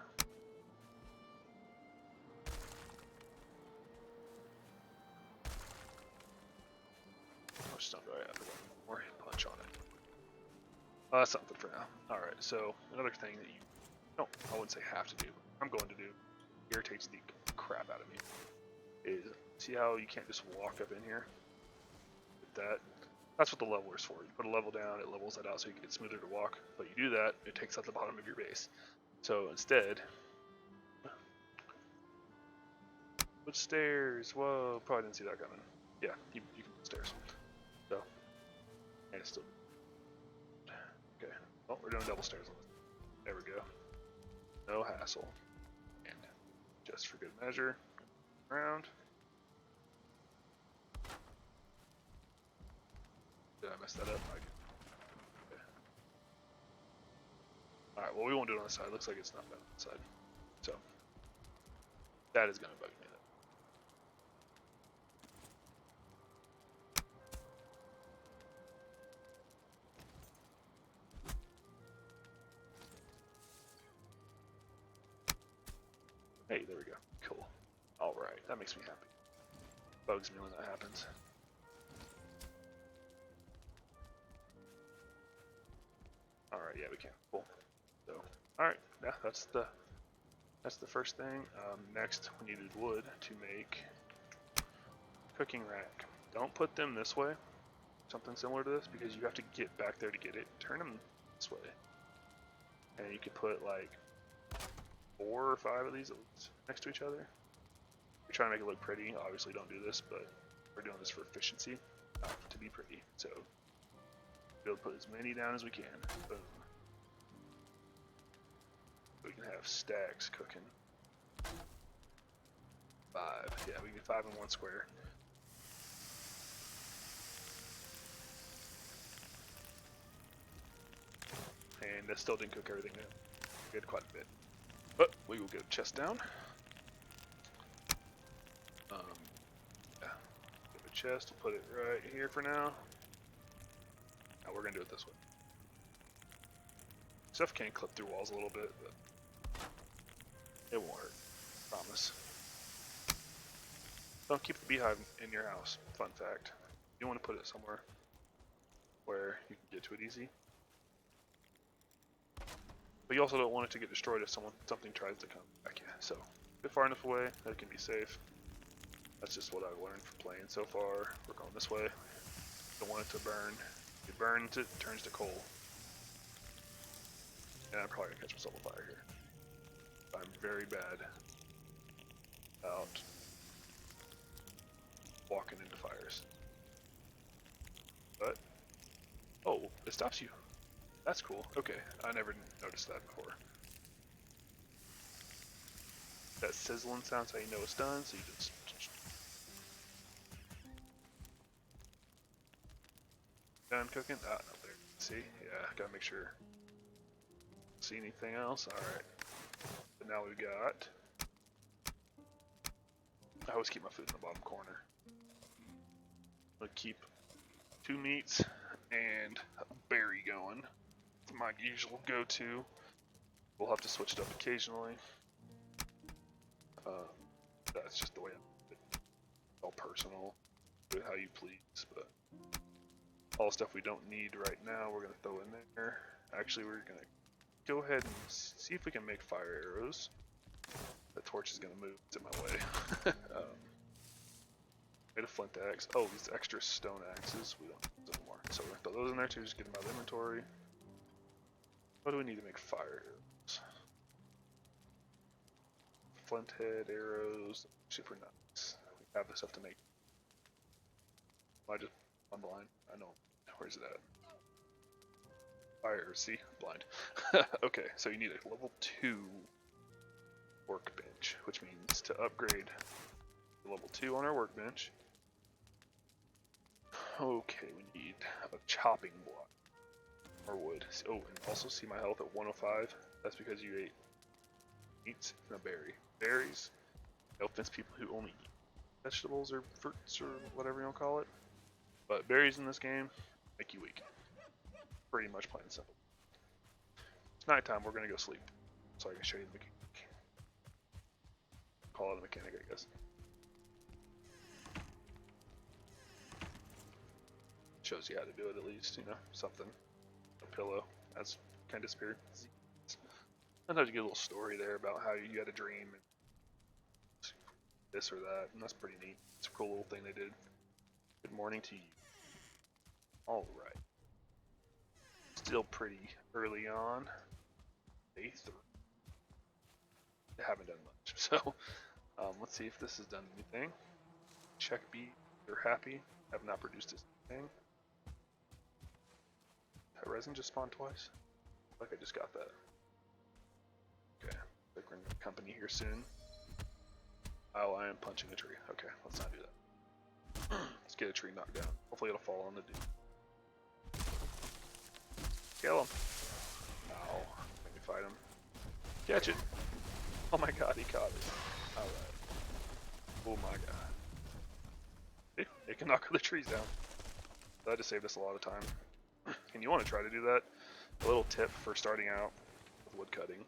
Oh, just don't go right after that. Or punch on it. That's something for now. Alright, so another thing that you don't, I wouldn't say have to do, I'm going to do, irritates the crap out of me, is see how you can't just walk up in here? With that. That's what the leveler is for. You put a level down, it levels that out so you get smoother to walk. But you do that, it takes out the bottom of your base. So instead, put stairs. Whoa, probably didn't see that coming. Yeah, you can put stairs. So, and it's still. Okay. Oh, we're doing double stairs on this. There we go. No hassle. And just for good measure, around. Did I mess that up? Okay. Alright, well we won't do it on the side. Looks like it's not bad on the side. So, that is going to bug me. Hey, there we go. Cool. Alright, that makes me happy. Bugs me when that happens. Alright, yeah, we can. Cool. So, alright, yeah, that's the first thing. Next, we needed wood to make cooking rack. Don't put them this way, something similar to this, because you have to get back there to get it. Turn them this way. And you could put like 4 or 5 of these next to each other. You're trying to make it look pretty. Obviously don't do this, but we're doing this for efficiency, not to be pretty. So we'll put as many down as we can. Boom. We can have stacks cooking. 5. Yeah, we can do 5 in one square. And that still didn't cook everything in. We had quite a bit. But we will get a chest down. Yeah. Get a chest, we'll put it right here for now. Now we're gonna do it this way. Stuff can clip through walls a little bit, but it won't hurt. Promise. Don't keep the beehive in your house. Fun fact. You want to put it somewhere where you can get to it easy. But you also don't want it to get destroyed if something tries to come back in. So, get far enough away that it can be safe. That's just what I've learned from playing so far. We're going this way. Don't want it to burn. If it burns, it turns to coal. And I'm probably gonna catch myself on fire here. I'm very bad about walking into fires. But, oh, it stops you. That's cool. Okay, I never noticed that before. That sizzling sounds how you know it's done, so you just... Done cooking? Ah, no, there. See? Yeah, gotta make sure. See anything else? Alright. So now we've got... I always keep my food in the bottom corner. I'll keep 2 meats and a berry going. My usual go-to. We'll have to switch it up occasionally. That's just the way I do it. All personal. Do it how you please, but all stuff we don't need right now we're gonna throw in there. Actually, we're gonna go ahead and see if we can make fire arrows. The torch is gonna move, it's in my way. Made a flint axe. Oh, these extra stone axes, we don't need them anymore. So we're gonna throw those in there too, just get them out of the inventory. What do we need to make fire arrows? Flint head arrows, super nice. We have the stuff to make. I'm blind. I know. Where's it at? Fire, see? Blind. Okay, so you need a level 2 workbench, which means to upgrade to level 2 on our workbench. Okay, we need a chopping block. Or wood. Oh, and also see my health at 105. That's because you ate meat and a berry. Berries, no offense people who only eat vegetables or fruits or whatever you want to call it. But berries in this game make you weak. Pretty much plain and simple. It's nighttime, we're gonna go sleep. So I can show you the mechanic. Call it a mechanic, I guess. Shows you how to do it at least, you know, something. A pillow, that's kind of disappeared. Sometimes you get a little story there about how you had a dream and this or that, and that's pretty neat. It's a cool little thing they did. Good morning to you. Alright. Still pretty early on. Day 3. I haven't done much, so let's see if this has done anything. Check B, you're happy. Have not produced anything. That resin just spawned twice? Like I just got that. Okay, like we're in company here soon. Oh, I am punching a tree. Okay, let's not do that. Let's get a tree knocked down. Hopefully it'll fall on the dude. Kill him. Ow. Let me fight him. Catch it. Oh my god, he caught it. Alright. Oh my god. See? It can knock other trees down. That just saved us a lot of time. And you want to try to do that. A little tip for starting out with wood cutting.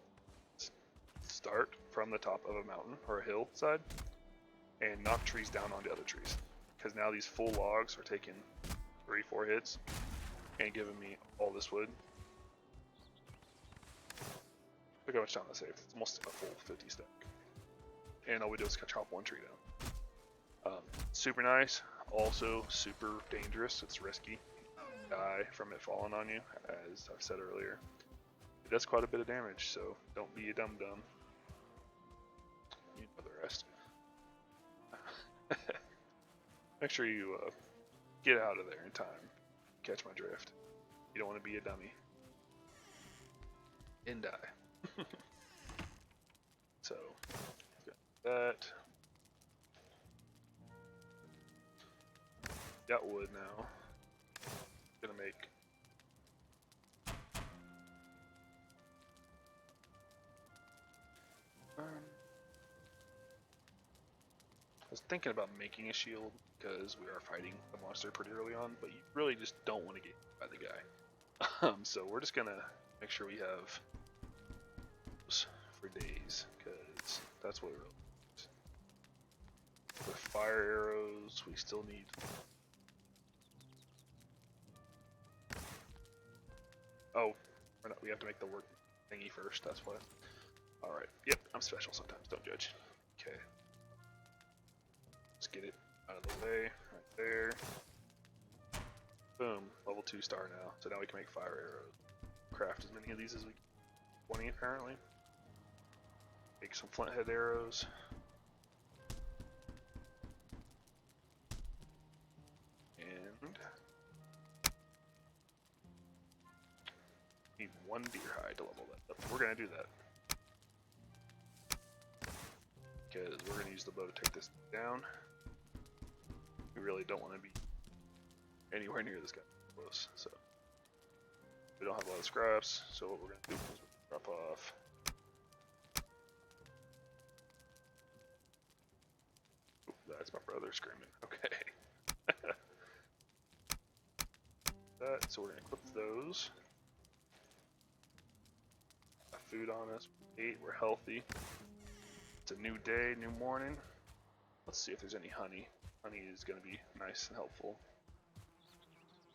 Start from the top of a mountain or a hillside and knock trees down onto other trees. Because now these full logs are taking 3-4 hits and giving me all this wood. Look how much time that saved. It's almost a full 50 stack. And all we do is chop one tree down. Super nice. Also super dangerous. It's risky. Die from it falling on you, as I've said earlier. It does quite a bit of damage, so don't be a dum-dum. You know the rest. Make sure you get out of there in time. Catch my drift. You don't want to be a dummy. And die. So, got that. Got wood now. Gonna make I was thinking about making a shield because we are fighting the monster pretty early on, but you really just don't want to get hit by the guy. So we're just gonna make sure we have those for days, because that's what we really need. With fire arrows, we still need we have to make the work thingy first, that's why. Alright, yep, I'm special sometimes, don't judge. Okay. Let's get it out of the way, right there. Boom, level 2 star now. So now we can make fire arrows. Craft as many of these as we can. 20 apparently. Make some flint head arrows. And need 1 deer hide to level that up. We're gonna do that. Because we're gonna use the bow to take this down. We really don't want to be anywhere near this guy close, so we don't have a lot of scraps, so what we're gonna do is we'll drop off that's my brother screaming. Okay. That, so we're gonna equip those. Got food on us, we ate, we're healthy. It's a new day, new morning. Let's see if there's any honey. Honey is gonna be nice and helpful.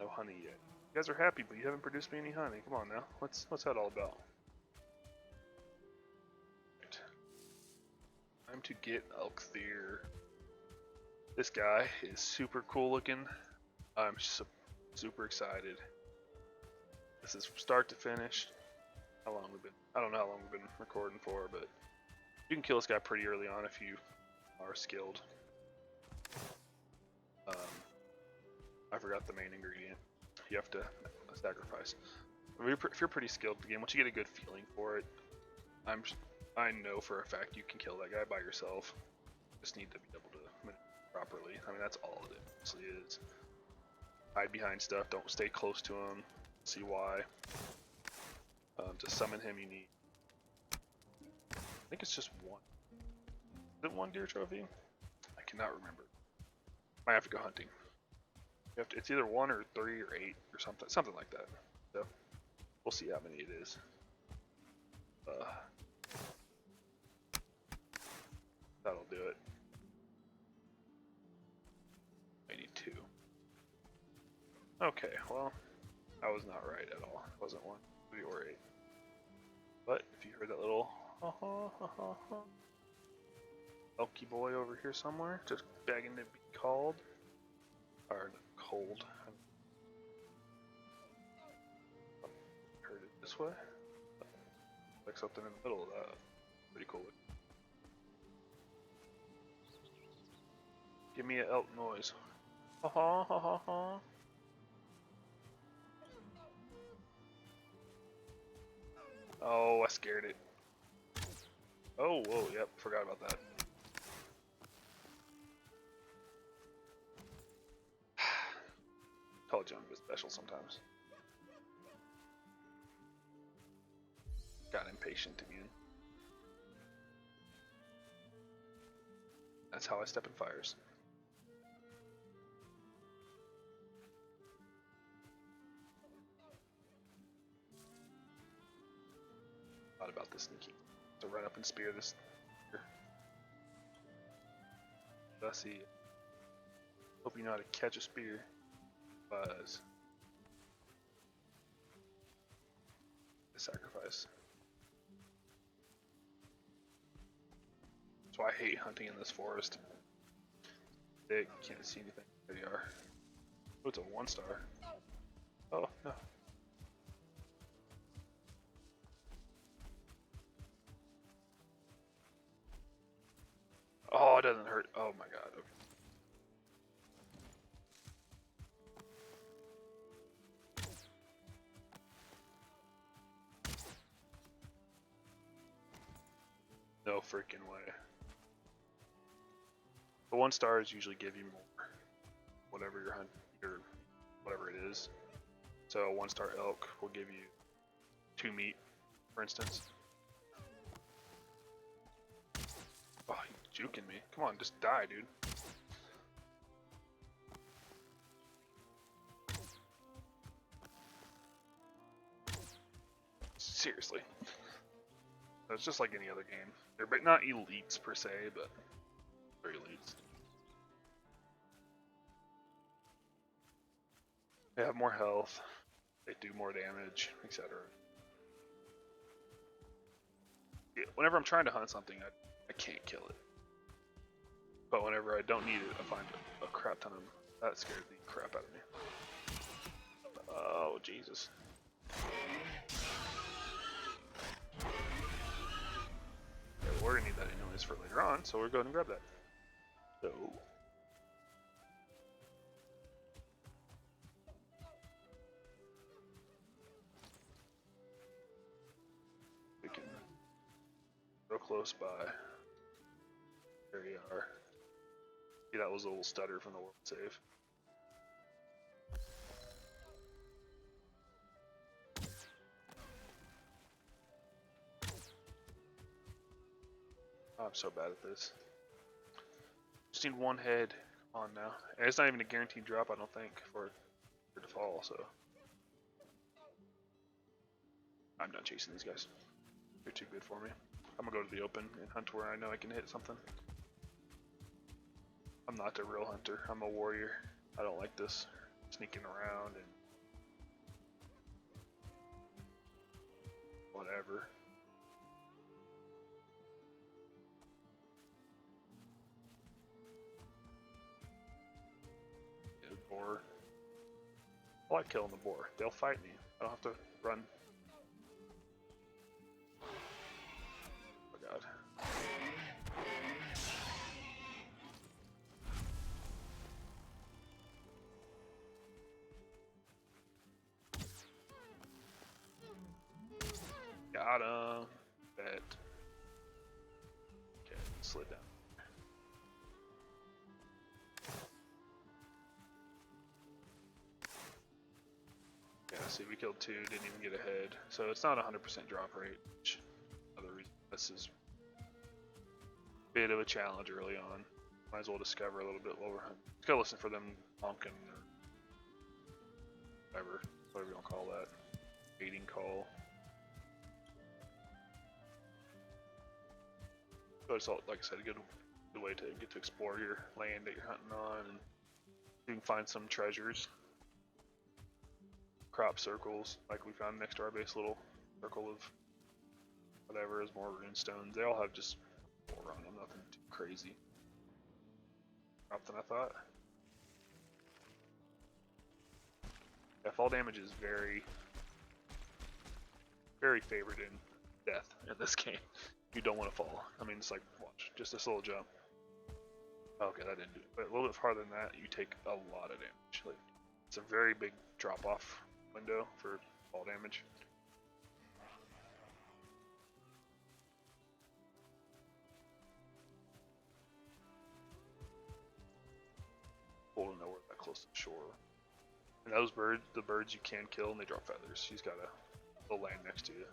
No honey yet. You guys are happy, but you haven't produced me any honey. Come on now. What's that all about? Right. Time to get Elkthir. This guy is super cool looking. I'm super excited. This is from start to finish. How long we've been? I don't know how long we've been recording for, but you can kill this guy pretty early on if you are skilled. I forgot the main ingredient. You have to sacrifice. If you're pretty skilled at the game, once you get a good feeling for it, I know for a fact you can kill that guy by yourself. Just need to be able to maneuver properly. I mean, that's all it actually is. Hide behind stuff. Don't stay close to him. See why. To summon him, you need. I think it's just one. Is it one deer trophy? I cannot remember. Might have to go hunting. You have to, it's either 1 or 3 or 8 or something like that. So we'll see how many it is. That'll do it. 82. Okay, well, I was not right at all. It wasn't 1, 3, or 8. But if you heard that little elky boy over here somewhere, just begging to be called, or cold. Heard it this way. Like something in the middle of that. Pretty cool. Give me an elk noise. Ha ha ha ha ha. Oh, I scared it. Oh, whoa, yep, forgot about that. Told you I'm a bit special sometimes. Got impatient again. That's how I step in fires. Thought about this sneaky. To run up and spear this. Dusty. Hope you know how to catch a spear. Buzz. The sacrifice. That's why I hate hunting in this forest. They can't see anything. There you are. Oh, it's a 1-star. Oh, no. Oh, it doesn't hurt. Oh my god. Okay. No freaking way. The 1-stars usually give you more, whatever you're hunting, or whatever it is. So a 1-star elk will give you 2 meat, for instance. Oh, he's juking me. Come on, just die, dude. Seriously. It's just like any other game. They're not elites per se, but they're elites. They have more health, they do more damage, etc. Yeah, whenever I'm trying to hunt something, I can't kill it. But whenever I don't need it, I find a crap ton of them. That scared the crap out of me. Oh, Jesus. Yeah, we're gonna need that anyways for later on, so we're going to grab that. So. We can go close by. There you are. See, that was a little stutter from the world save. Oh, I'm so bad at this. Just need 1 head on now. And it's not even a guaranteed drop, I don't think, for it to fall, so. I'm done chasing these guys. They're too good for me. I'm gonna go to the open and hunt where I know I can hit something. I'm not a real hunter. I'm a warrior. I don't like this. sneaking around and whatever. Boar. I like killing the boar. They'll fight me. I don't have to run. Oh god. Got him. Bet. Okay, slid down. Yeah, see, we killed 2, didn't even get ahead. So it's not 100% drop rate, which another reason this is a bit of a challenge early on. Might as well discover a little bit while we're hunting. Let's go listen for them honking or whatever you want to call that. Mating call. But it's all, like I said, a good way to get to explore your land that you're hunting on, and you can find some treasures. Crop circles, like we found next to our base, little circle of whatever is more rune stones. They all have just 4 on them, nothing too crazy. Drop than I thought. Yeah, fall damage is very, very favored in death in this game. You don't want to fall. I mean, it's like, watch, just this little jump. Okay, that didn't do it. But a little bit farther than that, you take a lot of damage. Like, it's a very big drop-off window for fall damage. Cool to know we're that close to the shore. And those birds, the birds you can kill, and they drop feathers. She's got a land next to you.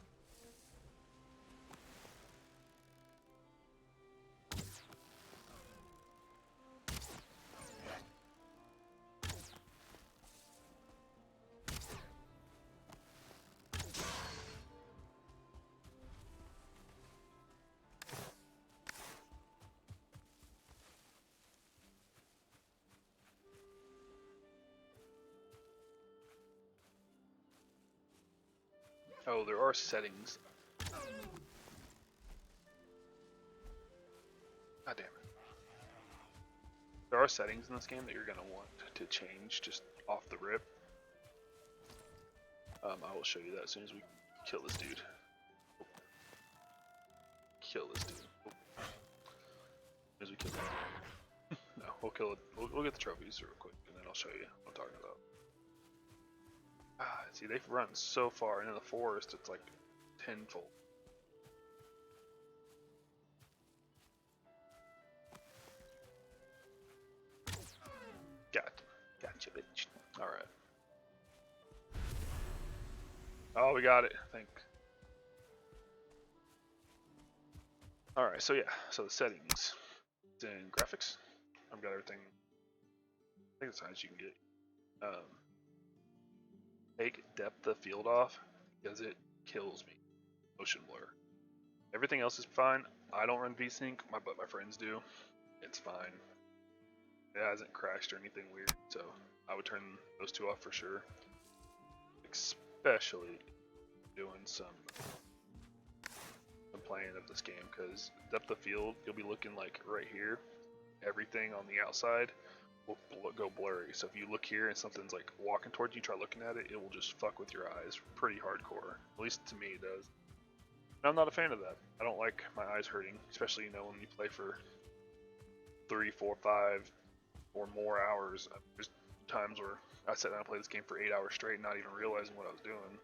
Oh, there are settings. God damn it. There are settings in this game that you're going to want to change just off the rip. I will show you that as soon as we kill this dude. Kill this dude. As we kill him. No, we'll kill it. We'll get the trophies real quick, and then I'll show you what I'm talking about. See, they've run so far into the forest, it's like tenfold. Gotcha, bitch. Alright. Oh, we got it, I think. Alright, so yeah, so the settings. It's in graphics. I've got everything. I think it's as high as you can get. Take depth of field off because it kills me. Motion blur. Everything else is fine. I don't run VSync, but my friends do. It's fine. It hasn't crashed or anything weird, so I would turn those 2 off for sure. Especially doing some playing of this game, because depth of field, you'll be looking like right here. Everything on the outside will go blurry. So if you look here and something's like walking towards you, try looking at it, it will just fuck with your eyes pretty hardcore. At least to me it does. And I'm not a fan of that. I don't like my eyes hurting, especially when you play for 3, 4, 5 or more hours. There's times where I sat down and played this game for 8 hours straight, not even realizing what I was doing.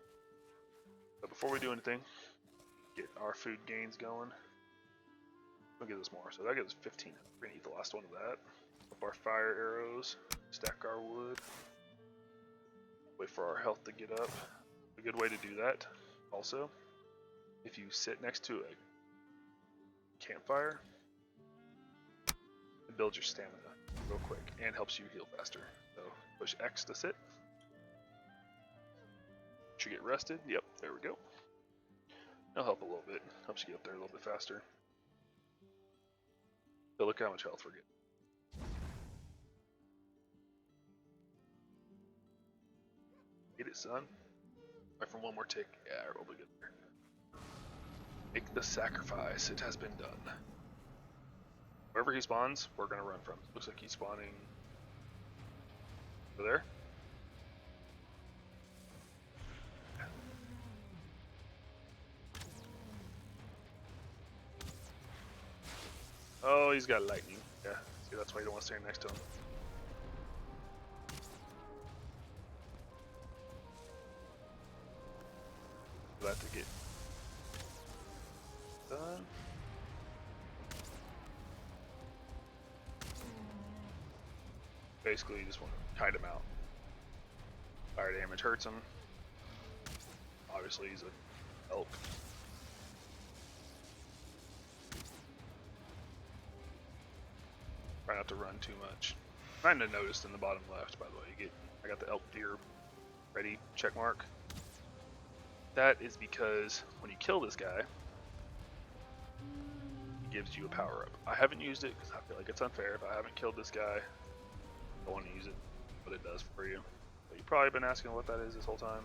But before we do anything, get our food gains going. We'll get this more. So that gives 15. We're gonna eat the last one of that. Up our fire arrows, stack our wood, wait for our health to get up. A good way to do that, also, if you sit next to a campfire, it builds your stamina real quick and helps you heal faster. So push X to sit. Should get rested. Yep, there we go. It'll help a little bit. Helps you get up there a little bit faster. So look how much health we're getting. Get it, son. Right, from one more tick. Yeah, we'll be good there. Make the sacrifice. It has been done. Wherever he spawns, we're gonna run from. Looks like he's spawning over there. Oh, he's got lightning. Yeah, see, that's why you don't want to stand next to him. Glad to get done. Basically, you just want to kite him out. Fire damage hurts him. Obviously, he's a elk. Try not to run too much. Kind of noticed in the bottom left, by the way, I got the elk deer ready check mark. That is because when you kill this guy, he gives you a power up. I haven't used it because I feel like it's unfair. If I haven't killed this guy, I want to use it, what it does for you. But you've probably been asking what that is this whole time.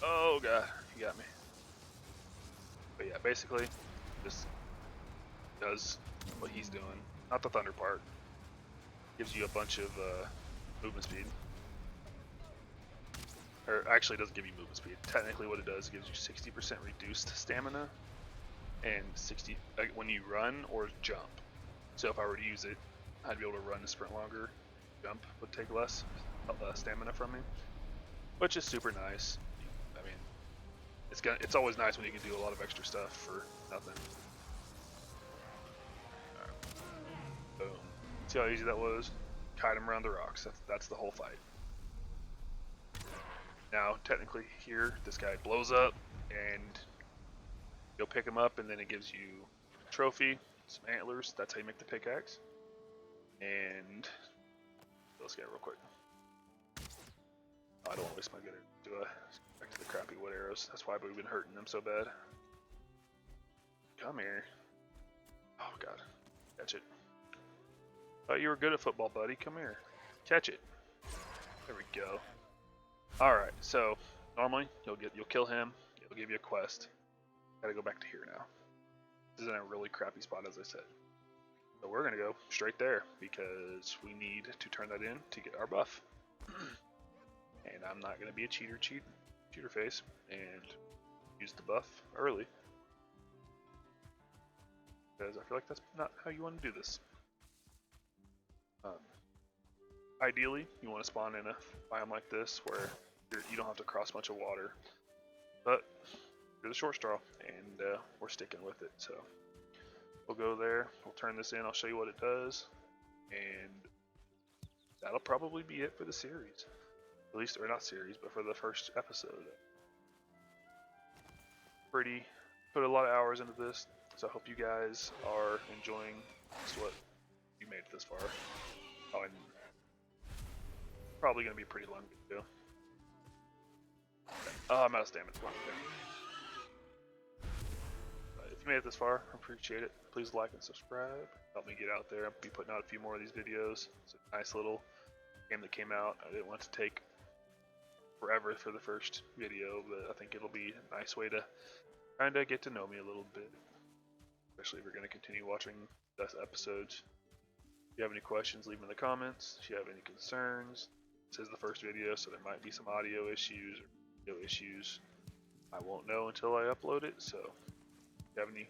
Oh god, you got me. But yeah, basically, this does what he's doing. Not the thunder part. Gives you a bunch of movement speed. Or actually, it doesn't give you movement speed. Technically, what it does, it gives you 60% reduced stamina and 60 when you run or jump. So if I were to use it, I'd be able to run and sprint longer. Jump would take less stamina from me, which is super nice. I mean, it's always nice when you can do a lot of extra stuff for nothing. Right. Boom. See how easy that was? Kite him around the rocks. That's the whole fight. Now, technically here, this guy blows up, and you'll pick him up, and then it gives you a trophy, some antlers. That's how you make the pickaxe. And let's get it real quick. Oh, I don't want to waste my good arrows, do I? Back to the crappy wood arrows. That's why we've been hurting them so bad. Come here. Oh god, catch it. Thought you were good at football, buddy. Come here, catch it. There we go. Alright, so normally you'll kill him, it'll give you a quest. Gotta go back to here now. This is in a really crappy spot, as I said. So we're gonna go straight there because we need to turn that in to get our buff. And I'm not gonna be a cheater face and use the buff early. Because I feel like that's not how you want to do this. Ideally, you want to spawn in a biome like this where you don't have to cross much of water, but you're the short straw, and we're sticking with it. So we'll go there, we'll turn this in, I'll show you what it does, and that'll probably be it for the series. At least, or not series, but for the first episode. Put a lot of hours into this, so I hope you guys are enjoying what you made it this far. Oh, and probably gonna be a pretty long video. Oh, I'm out of stamina. If you made it this far, I appreciate it. Please like and subscribe. Help me get out there. I'll be putting out a few more of these videos. It's a nice little game that came out. I didn't want to take forever for the first video, but I think it'll be a nice way to kind of get to know me a little bit. Especially if you're going to continue watching the episodes. If you have any questions, leave them in the comments. If you have any concerns, this is the first video, so there might be some audio issues or video issues. I won't know until I upload it, so if you have any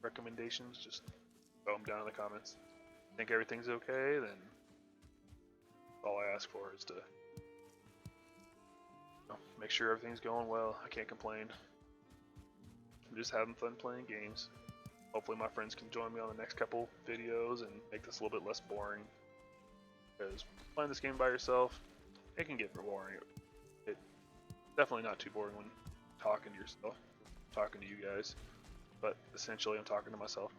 recommendations, just throw them down in the comments. Think everything's okay, then all I ask for is to make sure everything's going well. I can't complain. I'm just having fun playing games. Hopefully my friends can join me on the next couple videos and make this a little bit less boring. Because playing this game by yourself, it can get boring. It's definitely not too boring when talking to yourself, talking to you guys. But essentially I'm talking to myself.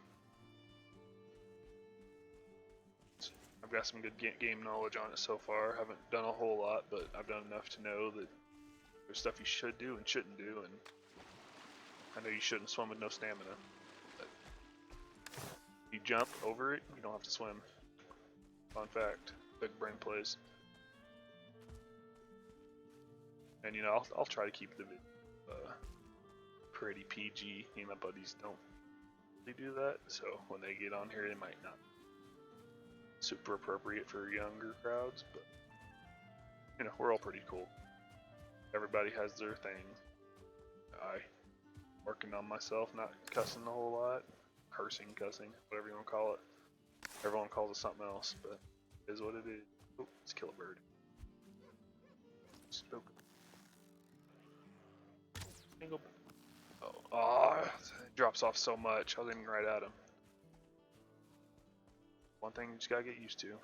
I've got some good game knowledge on it so far. I haven't done a whole lot, but I've done enough to know that there's stuff you should do and shouldn't do, and I know you shouldn't swim with no stamina. You jump over it, you don't have to swim. Fun fact, big brain plays. And you know, I'll try to keep the pretty PG. Me and my buddies don't really do that, so when they get on here, it might not be super appropriate for younger crowds, but you know, we're all pretty cool. Everybody has their thing. I working on myself, not cussing a whole lot, cussing, whatever you want to call it. Everyone calls it something else, but it is what it is. Oh, let's kill a bird. Spook. Oh, it drops off so much. I was aiming right at him. One thing you just gotta get used to.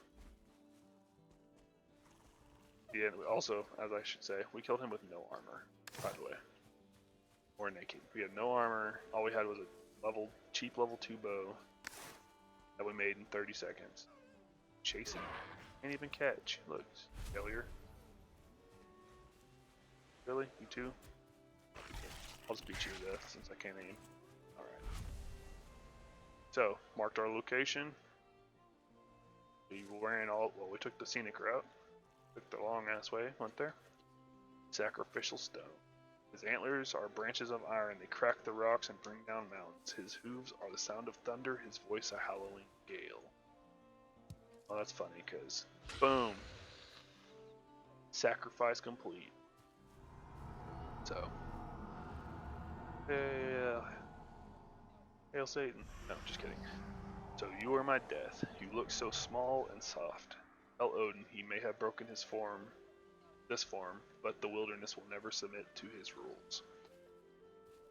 Yeah, also, as I should say, we killed him with no armor, by the way. Or naked. We had no armor. All we had was a cheap level 2 bow that we made in 30 seconds. Chasing. Can't even catch. Look, failure. Really? You too? I'll just beat you to death since I can't aim. Alright. So, marked our location. We took the scenic route. Took the long ass way, went there. Sacrificial stone. His antlers are branches of iron. They crack the rocks and bring down mountains. His hooves are the sound of thunder. His voice a howling gale. Oh, that's funny, because boom. Sacrifice complete. So. Hail Satan. No, just kidding. So you are my death. You look so small and soft. Tell Odin he may have broken his form, this form, but the wilderness will never submit to his rules.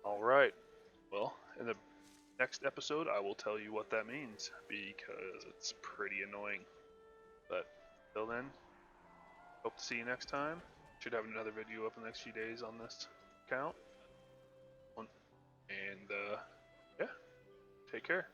Alright. Well, in the next episode, I will tell you what that means, because it's pretty annoying. But, till then, hope to see you next time. Should have another video up in the next few days on this account. And, yeah, take care.